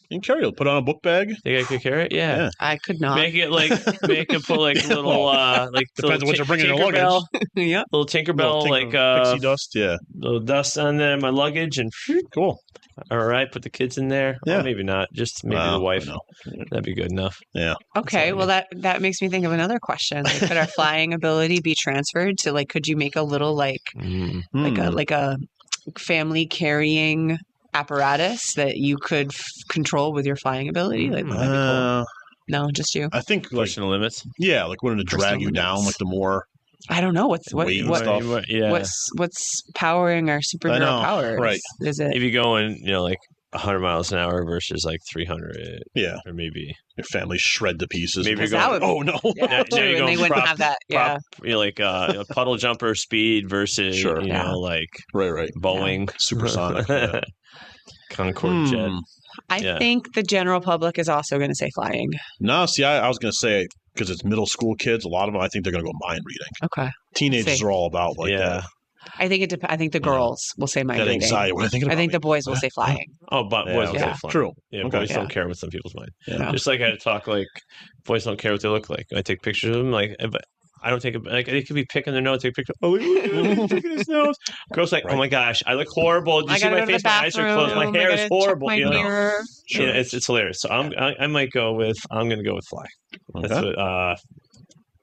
S3: You can carry it. Put on a book bag.
S2: Think I could carry it? Yeah.
S4: I could not.
S2: Make it put like little
S3: depends on what you're bringing in your luggage.
S4: Yeah.
S2: Little Tinkerbell
S3: pixie dust. Yeah.
S2: Little dust on there, my luggage, and
S3: cool.
S2: All right, put the kids in there.
S3: Yeah.
S2: Well, maybe not. Just maybe the wife. That'd be good enough.
S3: Yeah.
S4: Okay. Well, that makes me think of another question. Like, could our flying ability be transferred to could you make a little like a family carrying apparatus that you could control with your flying ability? That'd be cool. No, just you.
S3: I think
S2: pushing the limits.
S3: Yeah, wouldn't it drag you down the more?
S4: I don't know what's powering our superhero powers.
S3: Right?
S4: Is it
S2: if you go in 100 miles an hour versus 300?
S3: Yeah,
S2: or maybe
S3: your family shred to pieces.
S2: Maybe you're going.
S3: Oh no!
S4: Yeah,
S2: now you're going
S4: they wouldn't have that. Yeah,
S2: a puddle jumper speed versus right
S3: Boeing
S2: supersonic. Concorde jet.
S4: I think the general public is also going to say flying.
S3: No, see, I was going to say, because it's middle school kids, a lot of them, I think they're going to go mind reading.
S4: Okay.
S3: Teenagers are all about that.
S4: I think I think the girls will say mind reading.
S3: Anxiety. What are you thinking about?
S4: I think the boys will say flying.
S2: Oh, but boys will say flying.
S3: True.
S2: Yeah, boys don't care what some people's mind.
S3: Yeah.
S2: Just like I talk like boys don't care what they look like. I take pictures of them but I don't take it like they could be picking their nose, take a picture. Oh, he's picking his nose. Girls like, oh my gosh, I look horrible. Do you see my face? My eyes are closed. My hair is horrible.
S4: You know?
S2: Sure. It's hilarious. So I might go with I'm going to go with fly.
S3: Okay.
S2: That's what.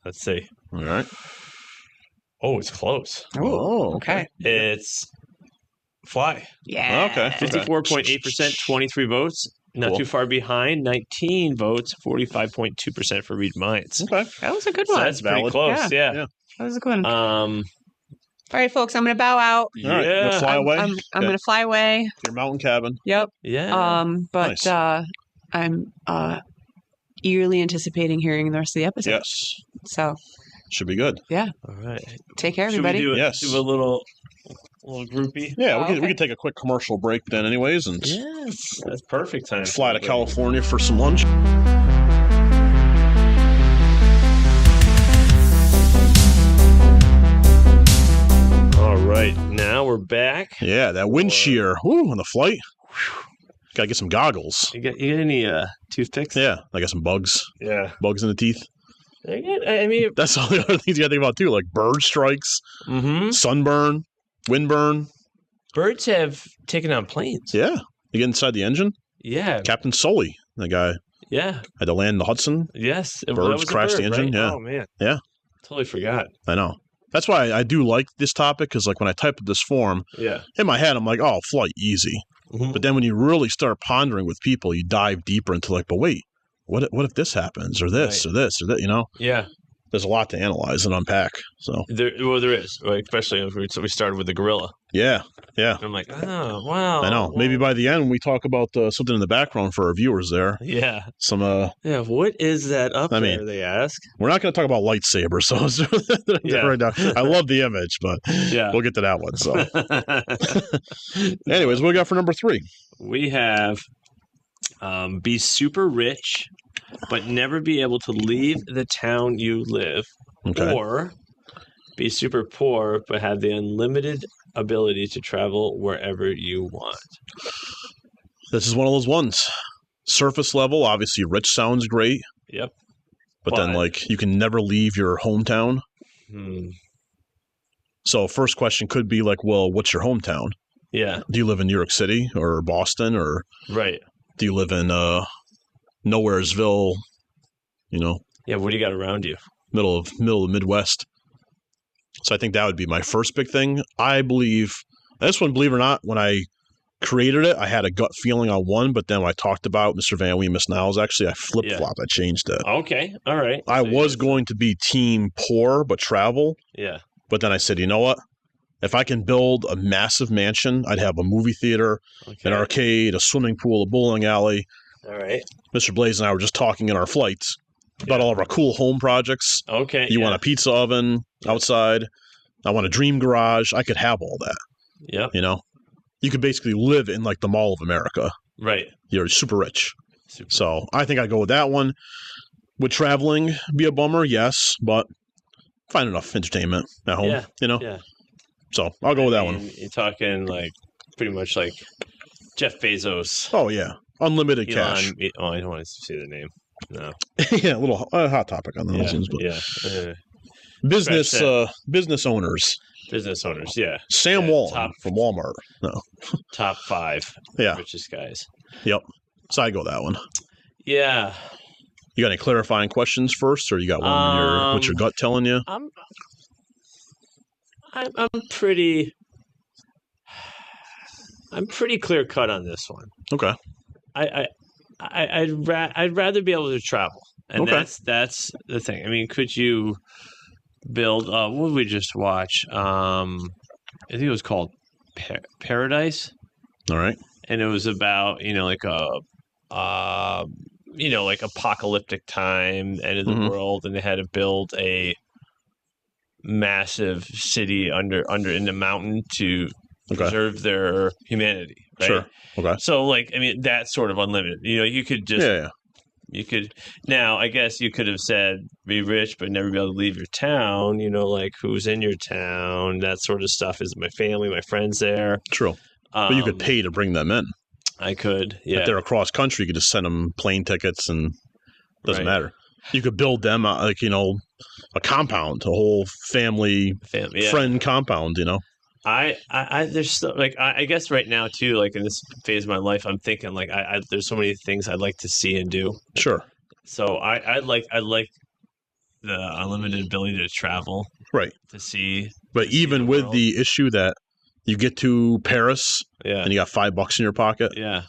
S2: Let's see.
S3: All right.
S2: Oh, it's close.
S4: Oh, okay.
S2: It's fly.
S4: Yeah.
S3: Okay.
S2: 54.8%, 23 votes. Not too far behind. 19 votes, 45.2% for Read Minds.
S3: Okay.
S4: That was a good one.
S2: So that's pretty close. Yeah.
S4: That was a good one. All right, folks, I'm going to bow out.
S3: All right. You're gonna fly away?
S4: I'm going to fly away.
S3: To your mountain cabin.
S4: Yep.
S2: Yeah.
S4: But
S3: nice.
S4: I'm eagerly anticipating hearing the rest of the episode.
S3: Yes.
S4: So.
S3: Should be good.
S4: Yeah.
S2: All right.
S4: Take care, everybody.
S2: Should we
S3: Yes.
S2: do a little groupie?
S3: Yeah, we could take a quick commercial break then anyways. And
S2: Yes. That's perfect time.
S3: Fly to California for some lunch.
S2: All right. Now we're back.
S3: Yeah, that wind shear. Woo, on the flight. Gotta get some goggles.
S2: You got any toothpicks?
S3: Yeah, I got some bugs.
S2: Yeah.
S3: Bugs in the teeth.
S2: I mean,
S3: That's all the other things you gotta think about too, like bird strikes, sunburn, windburn.
S2: Birds have taken on planes.
S3: Yeah. You get inside the engine.
S2: Yeah.
S3: Captain Sully, the guy
S2: Yeah.
S3: had to land in the Hudson.
S2: Yes.
S3: Birds crashed the engine.
S2: Right?
S3: Yeah.
S2: Oh man.
S3: Yeah.
S2: Totally forgot.
S3: I know. That's why I do like this topic, because like when I type this form,
S2: Yeah.
S3: in my head I'm like, oh, flight easy. But then when you really start pondering with people, you dive deeper into like, but wait, what if this happens, or this, or this, or that? You know?
S2: Yeah.
S3: There's a lot to analyze and unpack. So
S2: there is, like, especially if we started with the gorilla.
S3: Yeah.
S2: And I'm like, oh wow.
S3: I know. Maybe by the end we talk about something in the background for our viewers there.
S2: Yeah.
S3: Some
S2: Yeah. What is that up there? They ask.
S3: We're not going to talk about lightsabers, so right now. I love the image, but we'll get to that one. So, anyways, what we got for number 3?
S2: We have be super rich, but never be able to leave the town you live, or be super poor, but have the unlimited ability to travel wherever you want.
S3: This is one of those ones. Surface level, obviously, rich sounds great.
S2: Yep.
S3: But then, like, you can never leave your hometown. So, first question could be like, well, what's your hometown?
S2: Yeah.
S3: Do you live in New York City or Boston, or do you live in Nowheresville? You know.
S2: Yeah. What do you got around you?
S3: Middle of the Midwest. So I think that would be my first big thing. I believe this one, believe it or not, when I created it, I had a gut feeling on one, but then when I talked about Mr. Van Wee, Miss Niles, actually, I flip-flopped. I changed it.
S2: Okay. All right.
S3: I was going to be team poor, but travel.
S2: Yeah.
S3: But then I said, you know what? If I can build a massive mansion, I'd have a movie theater, an arcade, a swimming pool, a bowling alley.
S2: All right.
S3: Mr. Blais and I were just talking in our flights about all of our cool home projects.
S2: Okay.
S3: You want a pizza oven outside. I want a dream garage. I could have all that.
S2: Yep.
S3: You know, you could basically live in like the Mall of America.
S2: Right.
S3: You're super rich. So I think I'd go with that one. Would traveling be a bummer? Yes, but find enough entertainment at home.
S2: Yeah.
S3: You know.
S2: Yeah.
S3: So I'll go with that one.
S2: You're talking like pretty much like Jeff Bezos.
S3: Oh yeah, unlimited cash.
S2: I don't want to see the name. No.
S3: Yeah, a little hot topic on those ones, but business owners.
S2: Business owners, yeah.
S3: Sam Walton from Walmart. No.
S2: Top 5 richest guys.
S3: Yep. So I go that one.
S2: Yeah.
S3: You got any clarifying questions first, or you got one what's your gut telling you?
S2: I'm pretty clear cut on this one.
S3: Okay.
S2: I'd rather be able to travel, and that's the thing. I mean, could you build? What did we just watch? I think it was called Paradise.
S3: All right.
S2: And it was about like apocalyptic time, end of the world, and they had to build a massive city under in the mountain to preserve their humanity, right?
S3: Sure. Okay.
S2: So, like, I mean, that's sort of unlimited. You know, you could just you could now. I guess you could have said be rich but never be able to leave your town. You know, like who's in your town, that sort of stuff. Is my family, my friends there?
S3: True. But you could pay to bring them in.
S2: I could. Yeah.
S3: If they're across country, you could just send them plane tickets, and it doesn't matter. You could build them like a compound, a whole family friend compound. You know.
S2: There's still, like I guess right now too, like in this phase of my life, I'm thinking like there's so many things I'd like to see and do.
S3: Sure.
S2: So I like the unlimited ability to travel,
S3: right?
S2: To see.
S3: But even with the issue that you get to Paris,
S2: and
S3: you got $5 in your pocket, so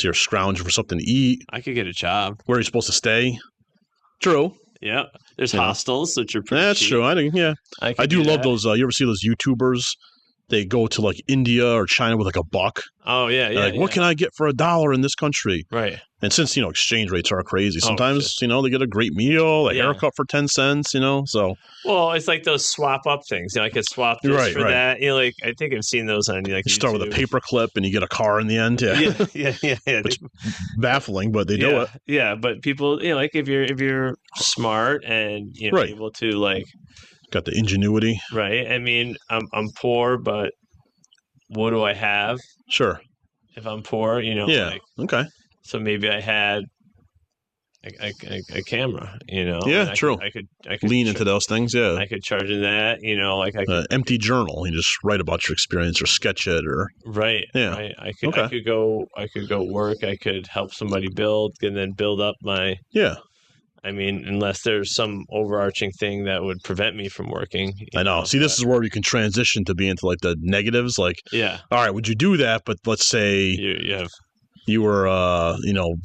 S3: you're scrounging for something to eat.
S2: I could get a job.
S3: Where are you supposed to stay? True.
S2: Yeah. There's hostels, which are pretty cheap.
S3: True. I do love those. You ever see those YouTubers? They go to like India or China with like $1.
S2: Oh yeah, yeah.
S3: Like, what can I get for $1 in this country?
S2: Right.
S3: And since exchange rates are crazy, sometimes they get a great meal, a haircut for 10 cents. So.
S2: Well, it's like those swap up things. I could swap this for that. Like I think I've seen those on like.
S3: You start with a paper clip and you get a car in the end.
S2: Yeah.
S3: Which baffling, but they do it.
S2: Yeah, but people, like if you're smart and able to like.
S3: Got the ingenuity.
S2: Right. I mean, I'm poor, but what do I have?
S3: Sure.
S2: If I'm poor,
S3: okay.
S2: So maybe I had a camera,
S3: Yeah, true.
S2: I could
S3: lean into those things, yeah.
S2: I could charge in that, like I could
S3: empty journal. You just write about your experience or sketch it or
S2: right.
S3: Yeah.
S2: Right. I could go work, I could help somebody build and then build up my I mean, unless there's some overarching thing that would prevent me from working.
S3: I know. See, this is where you can transition to be into like the negatives. Like, all right, would you do that? But let's say you were,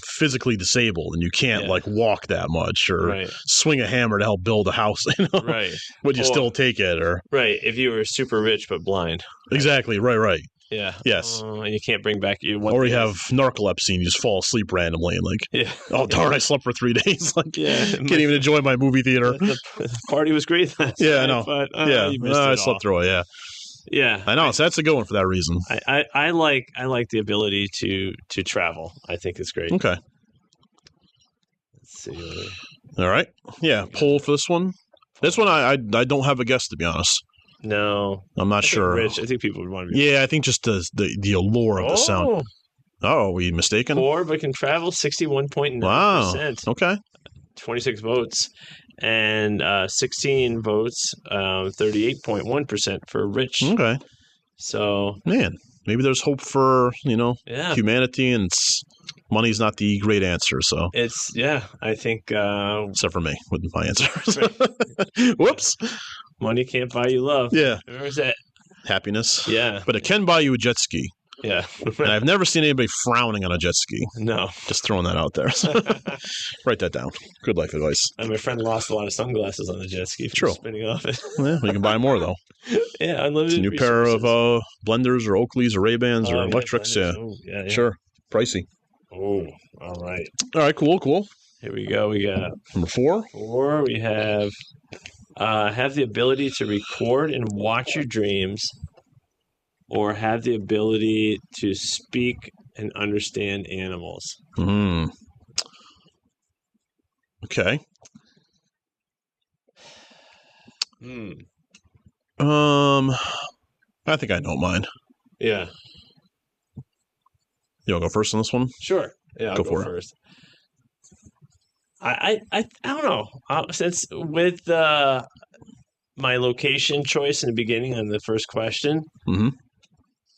S3: physically disabled and you can't like walk that much or swing a hammer to help build a house.
S2: Right.
S3: Would you still take it? Or
S2: if you were super rich but blind.
S3: Exactly. Right.
S2: Yeah.
S3: Yes.
S2: And you can't bring back you.
S3: Or you have narcolepsy and you just fall asleep randomly and like, oh darn, I slept for 3 days. Like, can't even enjoy my movie theater.
S2: The party was great.
S3: I know.
S2: But,
S3: I slept through it. Yeah. I know. So that's a good one for that reason.
S2: I like the ability to travel. I think it's great.
S3: Okay.
S2: Let's see.
S3: All right. Yeah. Poll for this one. This one I don't have a guess, to be honest.
S2: No,
S3: I'm not sure.
S2: Rich. I think people would want to be.
S3: Yeah, I think just the allure of the sound. Oh, are we mistaken?
S2: Poor but can travel 61.9%.
S3: Wow. Okay.
S2: 26 votes and 16 votes, 38.1% for rich.
S3: Okay.
S2: So
S3: man, maybe there's hope for humanity, and money's not the great answer. So
S2: it's I think
S3: except for me with my answer. Whoops.
S2: Money can't buy you love.
S3: Yeah.
S2: Where's that?
S3: Happiness.
S2: Yeah.
S3: But it can buy you a jet ski.
S2: Yeah.
S3: And I've never seen anybody frowning on a jet ski.
S2: No.
S3: Just throwing that out there. Write that down. Good life advice.
S2: And my friend lost a lot of sunglasses on the jet ski from spinning off it.
S3: Yeah, you can buy more, though.
S2: Yeah, unlimited.
S3: It's a new pair of blenders or Oakleys or Ray-Bans or electrics. Yeah.
S2: Yeah.
S3: Sure. Pricey.
S2: Oh, all right.
S3: All right, cool.
S2: Here we go. We got
S3: number 4.
S2: 4, we have the ability to record and watch your dreams, or have the ability to speak and understand animals.
S3: Okay. I think I know mine.
S2: Yeah.
S3: You want to go first on this one?
S2: Sure. Yeah, I'll go first. I don't know. Since with my location choice in the beginning on the first question,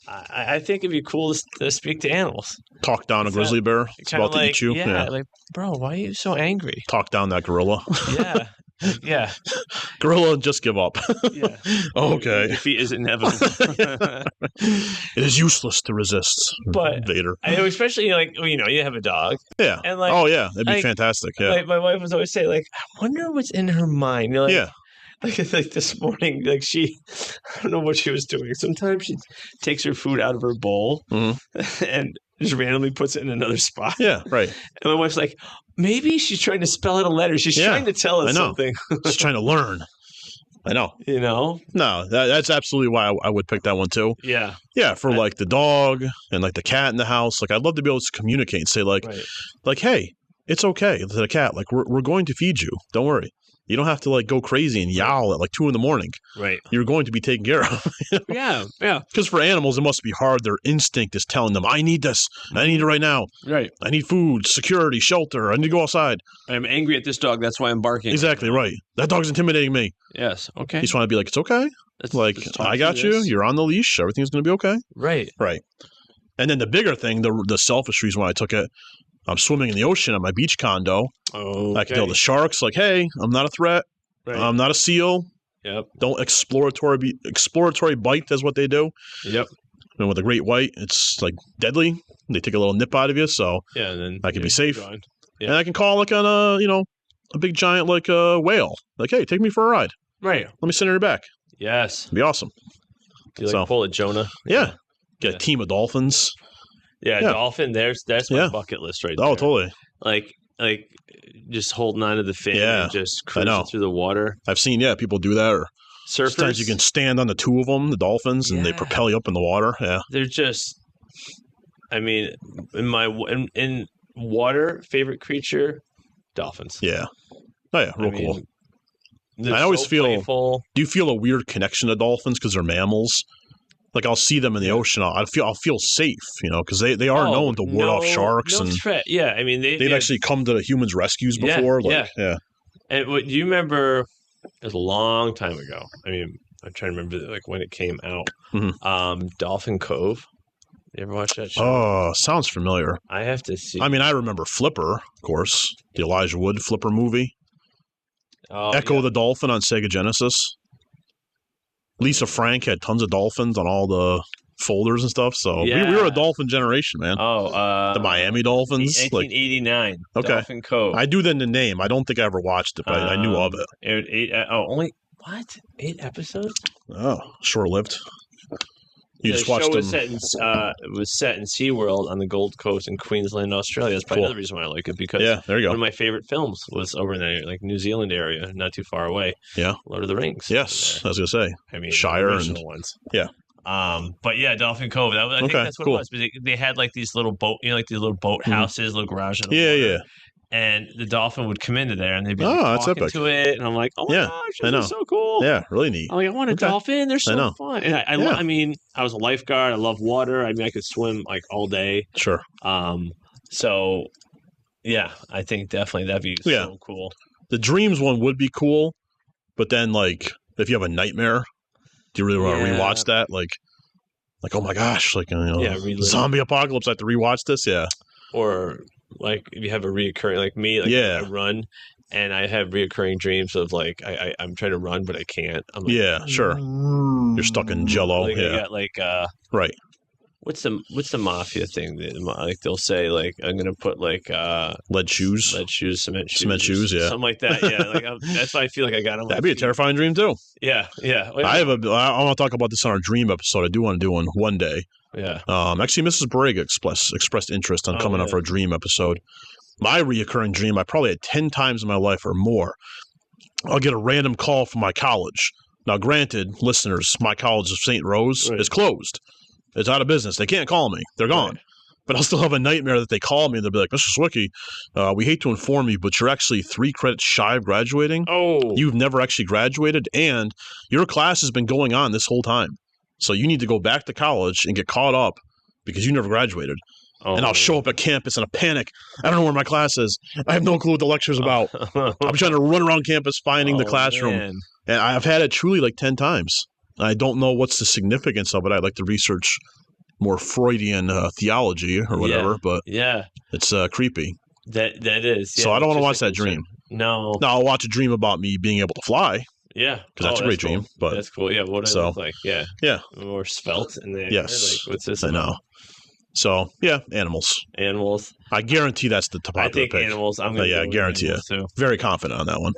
S2: I think it'd be cool to speak to animals.
S3: Talk down a grizzly bear. It's about to eat you.
S2: Yeah, like, bro, why are you so angry?
S3: Talk down that gorilla.
S2: Yeah. Yeah.
S3: Gorilla, just give up.
S2: Yeah.
S3: Okay.
S2: Defeat is inevitable.
S3: It is useless to resist.
S2: But
S3: Vader.
S2: I know, especially you have a dog.
S3: Yeah.
S2: And that'd
S3: be fantastic. Yeah.
S2: My wife was always saying, I wonder what's in her mind.
S3: Yeah.
S2: Like this morning, I don't know what she was doing. Sometimes she takes her food out of her bowl and just randomly puts it in another spot.
S3: Yeah, right.
S2: And my wife's like, maybe she's trying to spell out a letter. She's trying to tell us something.
S3: She's trying to learn. I know.
S2: No,
S3: that's absolutely why I would pick that one too.
S2: Yeah.
S3: Yeah, for like the dog and like the cat in the house. Like I'd love to be able to communicate and say like, hey, it's okay to the cat. Like we're going to feed you. Don't worry. You don't have to like go crazy and yowl at like 2 a.m.
S2: Right.
S3: You're going to be taken care of.
S2: Yeah.
S3: Because for animals, it must be hard. Their instinct is telling them, I need this. I need it right now.
S2: Right.
S3: I need food, security, shelter. I need to go outside.
S2: I'm angry at this dog. That's why I'm barking.
S3: Exactly right. That dog's intimidating me.
S2: Yes. Okay.
S3: You just want to be like, it's okay. I got you. You're on the leash. Everything's going to be okay.
S2: Right.
S3: Right. And then the bigger thing, the selfish reason why I took it, I'm swimming in the ocean at my beach condo.
S2: Okay.
S3: I can tell the sharks, like, hey, I'm not a threat. Right. I'm not a seal.
S2: Yep.
S3: Don't exploratory bite is what they do.
S2: Yep.
S3: And with a great white, it's like deadly. They take a little nip out of you, so
S2: then
S3: I can be safe.
S2: Yeah.
S3: And I can call like on a big giant like a whale. Like, hey, take me for a ride.
S2: Right.
S3: Let me sit on your back.
S2: Yes.
S3: It'd be awesome.
S2: Do you pull a Jonah?
S3: Yeah. Get a team of dolphins.
S2: Yeah, dolphin. That's my bucket list right there.
S3: Oh, totally.
S2: Like just holding on to the fin and just cruising through the water.
S3: I've seen people do that. Or
S2: surfers.
S3: Sometimes you can stand on the two of them, the dolphins, and they propel you up in the water. Yeah.
S2: They're just. I mean, in water, favorite creature, dolphins.
S3: Yeah. Oh yeah, real cool. I always
S2: feel. Playful.
S3: Do you feel a weird connection to dolphins because they're mammals? Like I'll see them in the ocean, I'll feel safe, because they are known to ward off sharks and
S2: threat. Yeah, I mean
S3: they've actually come to the humans' rescues before. Yeah.
S2: And do you remember? It was a long time ago. I mean, I'm trying to remember when it came out. Mm-hmm. Dolphin Cove. You ever watch that show?
S3: Oh, sounds familiar.
S2: I have to see.
S3: I mean, I remember Flipper, of course, the Elijah Wood Flipper movie. Echo the Dolphin on Sega Genesis. Lisa Frank had tons of dolphins on all the folders and stuff, so we were a dolphin generation, man. The Miami Dolphins,
S2: 1989. Okay, Dolphin Cove.
S3: I do then the name. I don't think I ever watched it, but I knew of it.
S2: Only 8 episodes?
S3: Oh, short-lived. You just watched them.
S2: It was set in SeaWorld on the Gold Coast in Queensland, Australia. That's probably another reason why I like it, because
S3: there you go.
S2: One of my favorite films was over in the New Zealand area, not too far away.
S3: Yeah.
S2: Lord of the Rings.
S3: Yes, I was going to say.
S2: I mean,
S3: Shire
S2: the original ones.
S3: Yeah.
S2: But yeah, Dolphin Cove. I think that's what it was. But they had these little boat, these little boat houses, little garages.
S3: Yeah.
S2: And the dolphin would come into there, and they'd be talking to it, and I'm like, oh my gosh, this is so cool.
S3: Yeah, really neat.
S2: I'm like, I want a dolphin. They're so fun. And I mean, I was a lifeguard. I love water. I mean, I could swim all day.
S3: Sure.
S2: So yeah, I think definitely that'd be so cool.
S3: The dreams one would be cool, but then if you have a nightmare, do you really want to rewatch that? Like, oh my gosh, zombie apocalypse. I have to rewatch this. Yeah.
S2: Or if you have a reoccurring, me, I run, and I have reoccurring dreams of I'm trying to run but I can't. I'm
S3: sure. You're stuck in Jello.
S2: I got
S3: right.
S2: What's the mafia thing? They'll say I'm gonna put
S3: lead shoes,
S2: cement
S3: shoes,
S2: something like that. Yeah, that's why I feel like I got them.
S3: That'd be a terrifying dream too.
S2: Yeah.
S3: I want to talk about this on our dream episode. I do want to do one day.
S2: Yeah.
S3: Actually, Mrs. Borrega expressed interest on coming up for a dream episode. My reoccurring dream, I probably had 10 times in my life or more. I'll get a random call from my college. Now, granted, listeners, my college of St. Rose is closed. It's out of business. They can't call me. They're gone. Right. But I'll still have a nightmare that they call me and they'll be like, Mr. Sawicki, we hate to inform you, but you're actually 3 credits shy of graduating.
S2: Oh.
S3: You've never actually graduated, and your class has been going on this whole time. So you need to go back to college and get caught up because you never graduated. Oh. And I'll show up at campus in a panic. I don't know where my class is. I have no clue what the lecture's about. I'm trying to run around campus finding the classroom. Man. And I've had it truly 10 times. I don't know what's the significance of it. I'd like to research more Freudian theology or whatever, but it's creepy.
S2: That is. Yeah,
S3: so I don't want to watch that dream.
S2: No.
S3: No, I'll watch a dream about me being able to fly.
S2: Yeah,
S3: because that's a great dream. But
S2: that's cool. Yeah, what does it look like? Yeah, more svelte in there.
S3: Yes,
S2: what's this?
S3: I know. So animals.
S2: Animals.
S3: I guarantee that's the popular pick.
S2: I think animals. I'm gonna
S3: I guarantee it.
S2: Too.
S3: Very confident on that one.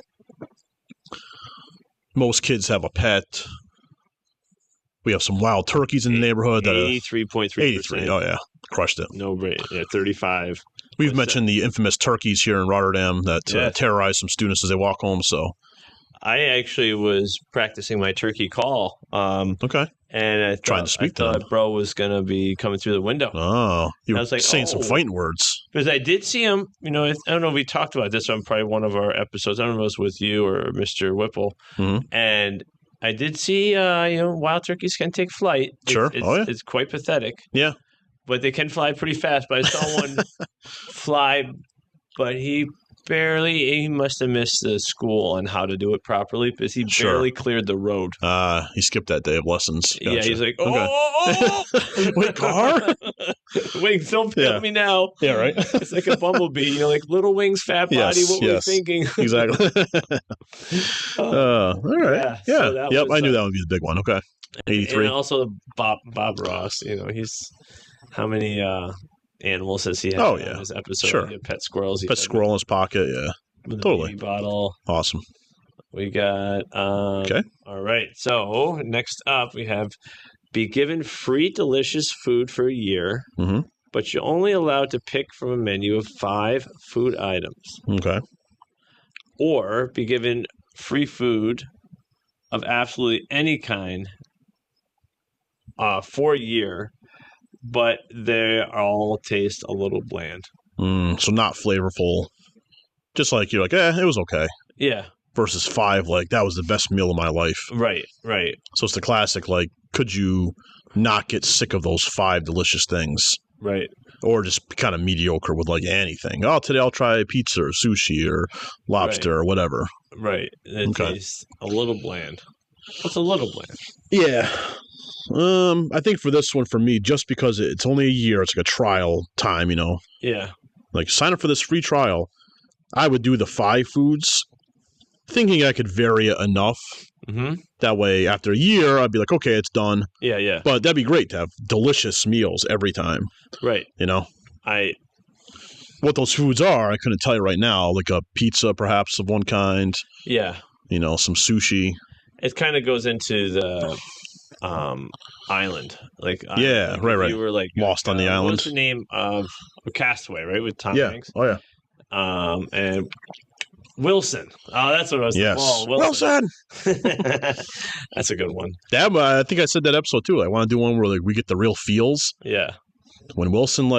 S3: Most kids have a pet. We have some wild turkeys in the neighborhood.
S2: 83.3%.
S3: 83. Oh yeah, crushed it.
S2: No, 35.
S3: We've mentioned the infamous turkeys here in Rotterdam that terrorize some students as they walk home. So
S2: I actually was practicing my turkey call.
S3: Okay.
S2: And I thought bro was going to be coming through the window.
S3: Oh, you were
S2: like,
S3: saying some fighting words.
S2: Because I did see him, I don't know if we talked about this on probably one of our episodes. I don't know if it was with you or Mr. Whipple.
S3: Mm-hmm.
S2: And I did see, wild turkeys can take flight.
S3: Sure.
S2: It's quite pathetic.
S3: Yeah.
S2: But they can fly pretty fast. But I saw one fly, but he must have missed the school on how to do it properly because he barely cleared the road.
S3: He skipped that day of lessons. Gotcha.
S2: Yeah, he's like, oh!
S3: Wait, car?
S2: Wait, don't pick me now.
S3: Yeah, right.
S2: It's like a bumblebee, like little wings, fat body. What were you thinking?
S3: Exactly. All right. Yeah.
S2: So
S3: yep, I knew that would be the big one. Okay. 83.
S2: And also Bob Ross, he's how many animals has he had in his episode?
S3: Sure.
S2: Pet squirrels.
S3: Pet squirrel in his pocket, yeah.
S2: With
S3: totally.
S2: A bottle.
S3: Awesome.
S2: We got okay. All right. So next up we have be given free delicious food for a year, but you're only allowed to pick from a menu of 5 food items.
S3: Okay.
S2: Or be given free food of absolutely any kind for a year, but they all taste a little bland.
S3: So not flavorful. Just like you're like, it was okay.
S2: Yeah.
S3: Versus 5, like, that was the best meal of my life.
S2: Right.
S3: So it's the classic, like, could you not get sick of those 5 delicious things?
S2: Right.
S3: Or just be kind of mediocre with, like, anything. Oh, today I'll try pizza or sushi or lobster or whatever.
S2: Right. It tastes a little bland. What's a little bland?
S3: Yeah. I think for this one, for me, just because it's only a year, it's like a trial time,
S2: Yeah.
S3: Like, sign up for this free trial. I would do the 5 foods, thinking I could vary it enough.
S2: Mm-hmm.
S3: That way, after a year, I'd be like, okay, it's done.
S2: Yeah.
S3: But that'd be great to have delicious meals every time.
S2: Right.
S3: What those foods are, I couldn't tell you right now. Like a pizza, perhaps, of one kind.
S2: Yeah.
S3: Some sushi.
S2: It kind of goes into the island. Like,
S3: right.
S2: You were like
S3: lost on the island.
S2: What's the name of Castaway, right? With Tom Hanks.
S3: Oh, yeah.
S2: And Wilson. Oh, that's what I was
S3: Yes.
S2: Oh,
S3: Wilson!
S2: That's a good one.
S3: I think I said that episode, too. I want to do one where like we get the real feels.
S2: Yeah.
S3: When Wilson,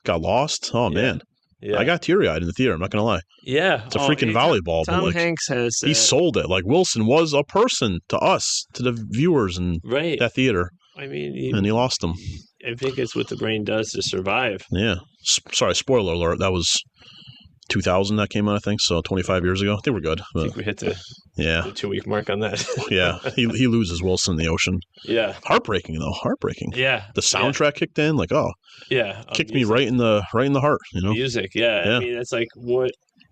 S3: got lost, man. Yeah. I got teary-eyed in the theater, I'm not going to lie.
S2: Yeah.
S3: It's a freaking volleyball.
S2: Tom Hanks has...
S3: he sold it. Like, Wilson was a person to us, to the viewers in that theater.
S2: I mean...
S3: and he lost them.
S2: I think it's what the brain does to survive.
S3: Yeah. Sorry, spoiler alert. That was 2000 that came out, I think, so 25 years ago. I think we're good.
S2: I think we hit the 2-week mark on that.
S3: Yeah. He loses Wilson in the ocean.
S2: Yeah.
S3: Heartbreaking, though. Heartbreaking.
S2: Yeah.
S3: The soundtrack kicked in, like, kicked me right in the heart,
S2: Music, yeah. I mean, it's like, what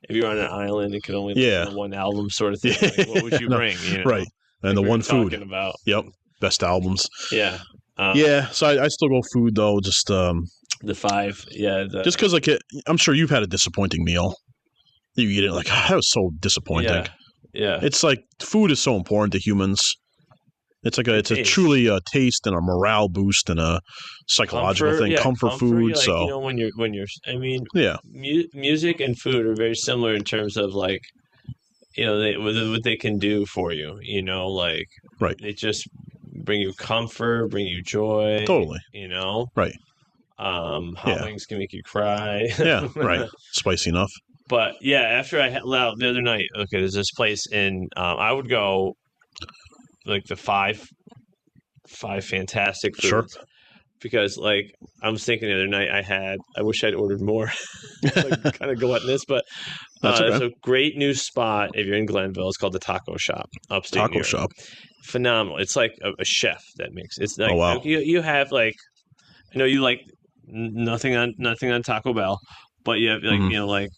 S2: if you're on an island and could only listen to one album sort of thing? Like, what would you bring?
S3: Right. And the one food.
S2: About.
S3: Yep. Best albums.
S2: Yeah.
S3: So I still go food, though. Just
S2: the 5. Yeah.
S3: Just because, like, I'm sure you've had a disappointing meal. You eat it like, that was so disappointing.
S2: Yeah.
S3: It's like food is so important to humans. It's like it's truly a taste and a morale boost and a psychological thing. Comfort food.
S2: Like, music and food are very similar in terms of like, what they can do for you.
S3: Right.
S2: They just bring you comfort, bring you joy.
S3: Totally.
S2: Right. Hot wings can make you cry.
S3: Yeah. Right. Spicy enough.
S2: But yeah, after I had the other night, there's this place in, I would go like the 5 fantastic foods.
S3: Sure.
S2: Because like I was thinking the other night I wish I'd ordered more. Like, kind of gluttonous, but it's a great new spot if you're in Glenville. It's called the Taco Shop, upstate New York.
S3: Shop.
S2: Phenomenal. It's like a chef that makes it's like,
S3: oh, wow.
S2: You have like, I know you like nothing on Taco Bell, but you have like like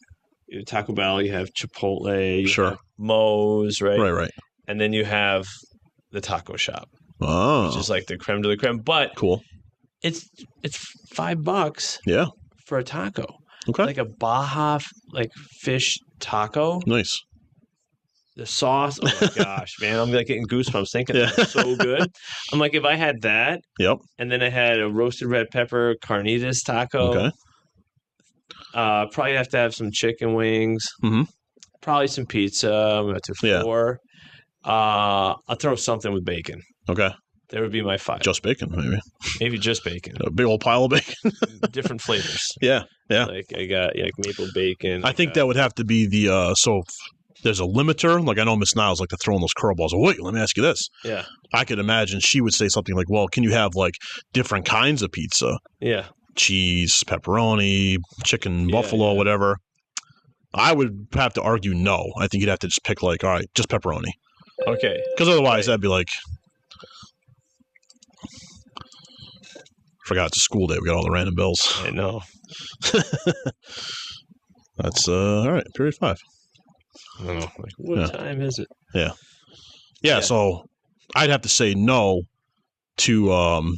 S2: Taco Bell, you have Chipotle, you have Moe's, right?
S3: Right.
S2: And then you have the Taco Shop,
S3: which
S2: is like the creme de la creme. But
S3: cool.
S2: It's $5.
S3: Yeah.
S2: For a taco.
S3: Okay.
S2: Like a Baja fish taco.
S3: Nice.
S2: The sauce, oh my gosh, man! I'm like getting goosebumps thinking of it. It's so good. I'm like, if I had that, and then I had a roasted red pepper carnitas taco.
S3: Okay.
S2: Probably have to have some chicken wings.
S3: Mm-hmm.
S2: Probably some pizza. I'm up to 4. I'll throw something with bacon.
S3: Okay.
S2: That would be my 5.
S3: Just bacon, maybe.
S2: Maybe just bacon.
S3: A big old pile of bacon.
S2: Different flavors.
S3: Yeah.
S2: Like I got like maple bacon.
S3: I think that would have to be the so if there's a limiter. Like I know Miss Niles like to throw in those curveballs. Oh, wait, let me ask you this.
S2: Yeah.
S3: I could imagine she would say something like, "Well, can you have like different kinds of pizza?
S2: Yeah.
S3: Cheese, pepperoni, chicken, buffalo, whatever." I would have to argue no. I think you'd have to just pick like, all right, just pepperoni.
S2: Okay.
S3: Because otherwise, that'd be like. Forgot it's a school day. We got all the random bills.
S2: I know.
S3: That's all right. Period 5.
S2: I don't know. Like, what time is it?
S3: Yeah. So I'd have to say no to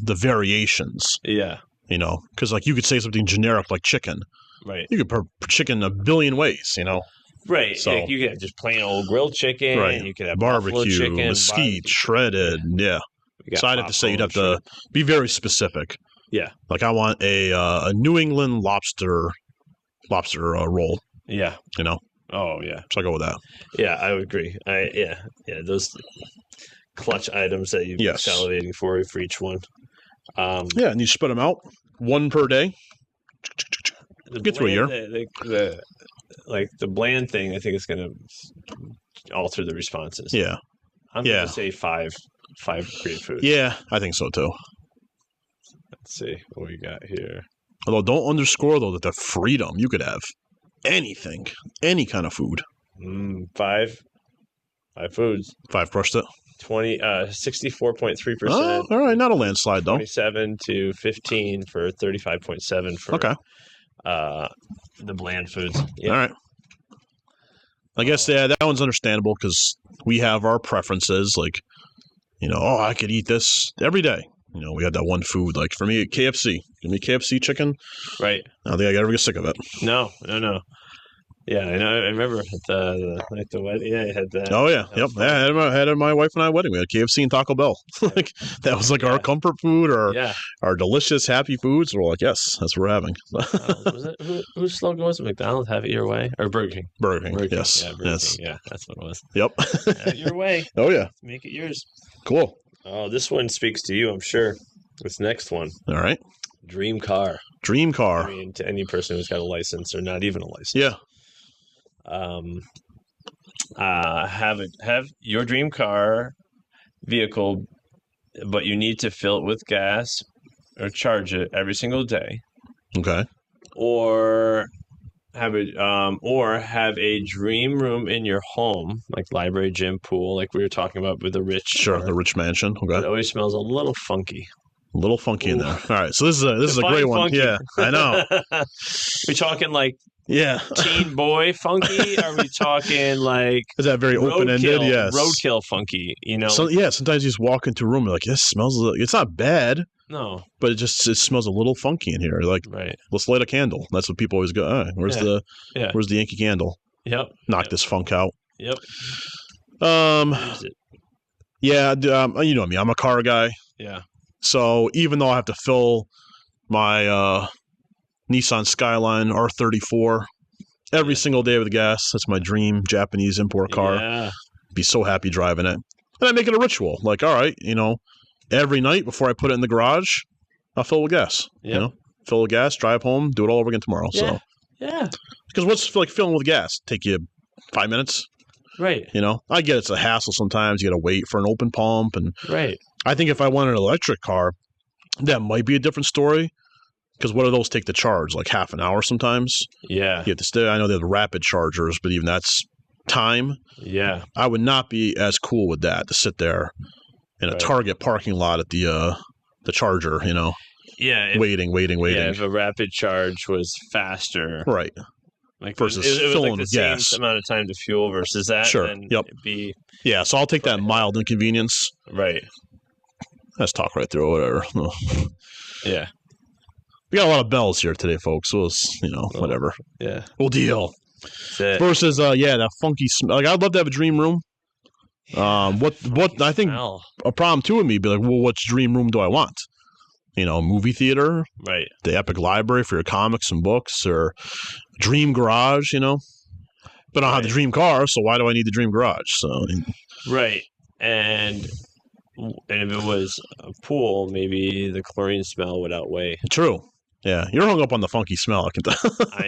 S3: the variations.
S2: Yeah.
S3: You know, because like you could say something generic like chicken.
S2: Right.
S3: You could put chicken a billion ways. You know.
S2: Right.
S3: So
S2: like you could have just plain old grilled chicken.
S3: Right.
S2: You could have
S3: barbecue,
S2: chicken,
S3: mesquite, shredded. Yeah. So I'd have to say you'd have to be very specific.
S2: Yeah.
S3: Like I want a New England lobster roll.
S2: Yeah.
S3: You know.
S2: Oh yeah.
S3: So I go with that.
S2: Yeah, I would agree. Yeah. Those clutch items that you're salivating for each one.
S3: Yeah, and you split them out, one per day. Get through a year.
S2: The bland thing, I think it's going to alter the responses.
S3: Yeah.
S2: I'm going to say 5 great foods.
S3: Yeah, I think so too.
S2: Let's see what we got here.
S3: Although don't underscore though that the freedom you could have anything, any kind of food.
S2: 5 foods.
S3: 5 crushed it.
S2: 64.3%.
S3: Oh, all right, not a landslide though.
S2: 27 to 15 for 35.7 for the bland foods. Yep.
S3: All right. I guess that one's understandable because we have our preferences. Like, you know, I could eat this every day. You know, we had that one food. Like for me, KFC. Give me KFC chicken.
S2: Right.
S3: I don't think I could ever get sick of it.
S2: No. Yeah, I know. I remember at the wedding. Yeah, I had that.
S3: Oh yeah, yep. I had my wife and I wedding. We had KFC and Taco Bell. Like that was like our comfort food or our delicious happy foods. We're like, yes, that's what we're having.
S2: Was it whose slogan was it? McDonald's, have it your way, or Burger King?
S3: Burger King. Yes.
S2: Yeah, Burger King. Yeah, that's what it was.
S3: Yep.
S2: Have it your way.
S3: Oh yeah.
S2: Make it yours.
S3: Cool.
S2: Oh, this one speaks to you, I'm sure. This next one.
S3: All right.
S2: Dream car.
S3: Dream car.
S2: I mean, to any person who's got a license or not even a license.
S3: Yeah.
S2: Have your dream car vehicle, but you need to fill it with gas or charge it every single day.
S3: Okay.
S2: Or have a dream room in your home, like library, gym, pool, like we were talking about with the rich.
S3: Sure, the rich mansion. Okay.
S2: It always smells a little funky.
S3: A little funky in there. All right, so this is a great one.
S2: Funky.
S3: Yeah, I know.
S2: We talking like
S3: Yeah.
S2: teen boy funky? Are we talking like
S3: is that very open ended? Yes.
S2: Roadkill funky, you know?
S3: So yeah, sometimes you just walk into a room and you're like, this smells it's not bad.
S2: No.
S3: But it smells a little funky in here. Like let's light a candle. That's what people always go, where's the Yankee candle?
S2: Yep.
S3: Knock this funk out.
S2: Yep.
S3: Yeah, you know me, I'm a car guy.
S2: Yeah.
S3: So even though I have to fill my Nissan Skyline R34 every single day with gas, that's my dream Japanese import car.
S2: Yeah.
S3: Be so happy driving it. And I make it a ritual. Like, all right, you know, every night before I put it in the garage, I'll fill with gas.
S2: Yep.
S3: You know, fill with gas, drive home, do it all over again tomorrow.
S2: Yeah.
S3: So
S2: yeah.
S3: Because what's like filling with gas? Take you 5 minutes.
S2: Right.
S3: You know, I get it's a hassle sometimes. You got to wait for an open pump. And I think if I wanted an electric car, that might be a different story. Because what do those take to charge? Like half an hour sometimes?
S2: Yeah.
S3: You have to stay. I know they have the rapid chargers, but even that's time. Yeah. I would not be as cool with that to sit there in a Target parking lot at the charger, you know?
S2: Yeah.
S3: Waiting.
S2: Yeah, if a rapid charge was faster.
S3: Right.
S2: Like
S3: versus
S2: it was
S3: filling
S2: like the
S3: with
S2: same
S3: gas.
S2: amount of time to fuel versus that.
S3: Sure.
S2: Then
S3: Yep.
S2: it'd be
S3: so I'll take that mild inconvenience.
S2: Right.
S3: Let's talk right through whatever.
S2: Yeah.
S3: We got a lot of bells here today, folks. So it's, whatever.
S2: Yeah.
S3: We'll deal. Versus, that funky smell. Like, I'd love to have a dream room. What I think a problem too with me be like, well, which dream room do I want? You know, movie theater,
S2: right?
S3: The Epic Library for your comics and books, or dream garage, you know. But I don't have the dream car, so why do I need the dream garage? So,
S2: right. And if it was a pool, maybe the chlorine smell would outweigh.
S3: True. Yeah, you're hung up on the funky smell. I can tell.
S2: I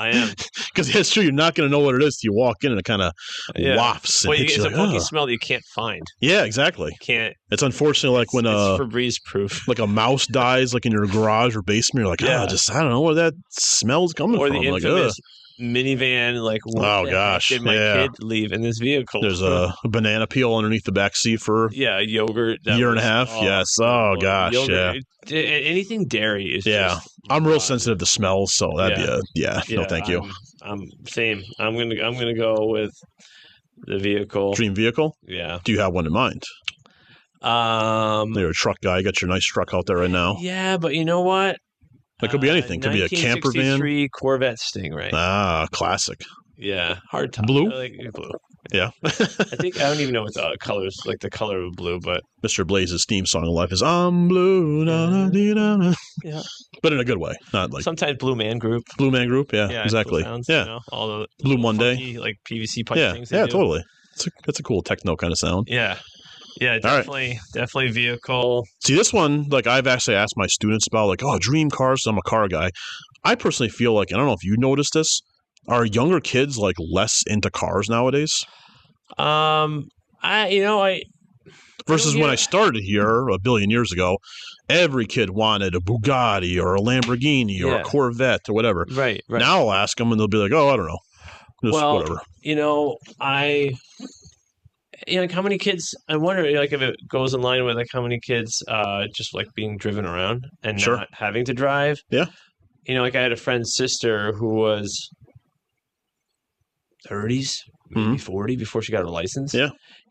S2: am.
S3: Because it's true, you're not going to know what it is till you walk in and it kind of wafts.
S2: Well, it's a funky smell that you can't find.
S3: Yeah, exactly.
S2: Can't.
S3: It's unfortunately like when
S2: it's Febreze proof.
S3: Like a mouse dies, like in your garage or basement. You're like, I don't know where that smell's coming from.
S2: Or the infamous minivan, like, what did my kid leave in this vehicle?
S3: There's a banana peel underneath the back seat for
S2: yogurt.
S3: Year and a half. Yes. Oh gosh.
S2: Yogurt. Yeah. Anything dairy is just
S3: I'm real sensitive to smells, so that'd be no thank you.
S2: I'm same. I'm gonna go with the vehicle.
S3: Dream vehicle?
S2: Yeah.
S3: Do you have one in mind? You're a truck guy. You got your nice truck out there right now.
S2: Yeah, but you know what?
S3: It could be anything. It could be a camper van.
S2: 1963 Corvette Stingray.
S3: Ah, classic.
S2: Yeah, hard top.
S3: Blue?
S2: I like blue.
S3: Yeah.
S2: I don't even know what the color is, like the color of blue, but
S3: Mr. Blais's theme song in life is I'm blue.
S2: Yeah.
S3: But in a good way. Not like
S2: sometimes Blue Man Group.
S3: Blue Man Group, yeah exactly.
S2: Sounds,
S3: yeah.
S2: All the
S3: Blue Monday.
S2: funky, like PVC pipe things.
S3: Yeah, totally. It's a cool techno kind of sound.
S2: Yeah. Yeah, definitely vehicle.
S3: See, this one, like I've actually asked my students about, like, dream cars. I'm a car guy. I personally feel like, I don't know if you noticed this, are younger kids like less into cars nowadays?
S2: Versus
S3: when I started here a billion years ago, every kid wanted a Bugatti or a Lamborghini or a Corvette or whatever.
S2: Right.
S3: Now I'll ask them and they'll be like, I don't know. Just whatever.
S2: Like how many kids, I wonder, like if it goes in line with like how many kids just like being driven around and not having to drive.
S3: Yeah.
S2: Like I had a friend's sister who was 30s, maybe 40 before she got her license.
S3: Yeah.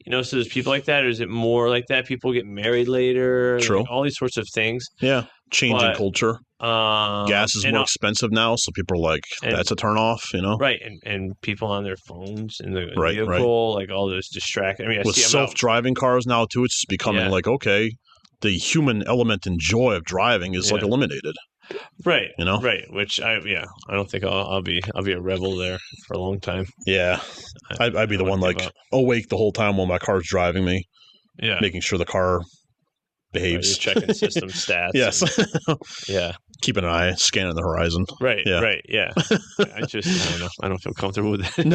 S2: So there's people like that, or is it more like that? People get married later.
S3: True.
S2: Like all these sorts of things.
S3: Yeah. Changing culture. Gas is more expensive now, so people are like, that's a turnoff,
S2: Right. And people on their phones in the vehicle, like all those distracting.
S3: With self-driving cars now, too, it's becoming like, okay, the human element and joy of driving is like eliminated.
S2: Right. Right. Which I don't think I'll be a rebel there for a long time.
S3: Yeah. I'd be the one like awake the whole time while my car's driving me. Yeah. Making sure the car behaves.
S2: Right, you're checking system stats.
S3: Yes.
S2: Yeah.
S3: Keeping an eye, scanning the horizon.
S2: Right.
S3: Yeah.
S2: Right. Yeah. I don't know. I don't feel comfortable with that.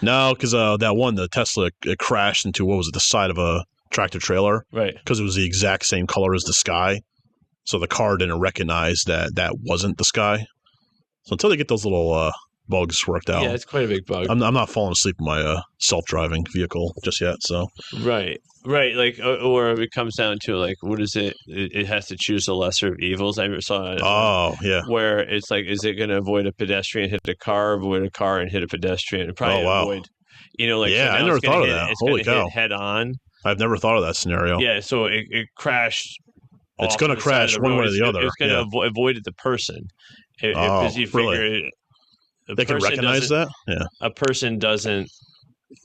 S3: No, because that one, the Tesla, it crashed into, what was it, the side of a tractor trailer?
S2: Right.
S3: Because it was the exact same color as the sky. So the car didn't recognize that wasn't the sky. So until they get those little bugs worked out.
S2: Yeah, it's quite a big bug.
S3: I'm not falling asleep in my self-driving vehicle just yet. So
S2: right. Like, or it comes down to like, what is it? It has to choose the lesser of evils. I ever saw it.
S3: Oh, yeah.
S2: Where it's like, is it going to avoid a pedestrian, hit a car, avoid a car, and hit a pedestrian? It probably avoid.
S3: I never thought of that. Holy cow!
S2: Head on.
S3: I've never thought of that scenario.
S2: Yeah, so it crashed.
S3: It's going to crash one way or the other.
S2: It's going to avoid the person. Because you figure
S3: really? They can recognize that? Yeah.
S2: A person doesn't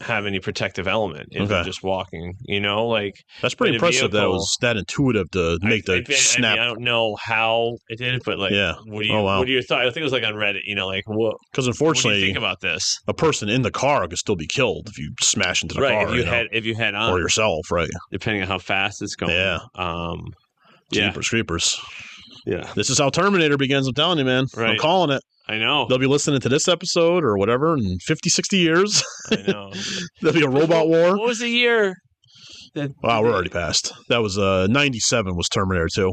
S2: have any protective element if they're just walking, like.
S3: That's pretty impressive that it was that intuitive to make the snap.
S2: I don't know how it did it, but like, what are your thoughts? I think it was like on Reddit, like, what?
S3: Because unfortunately,
S2: what do you think about this?
S3: A person in the car could still be killed if you smash into the car.
S2: If you head on.
S3: Or yourself, right.
S2: Depending on how fast it's going.
S3: Yeah. Jeepers creepers.
S2: Yeah.
S3: This is how Terminator begins, I'm telling you, man. Right. I'm calling it.
S2: I know.
S3: They'll be listening to this episode or whatever in 50, 60 years.
S2: I know.
S3: There'll be a robot war.
S2: What was the year?
S3: We're already past. That was 97 was Terminator 2.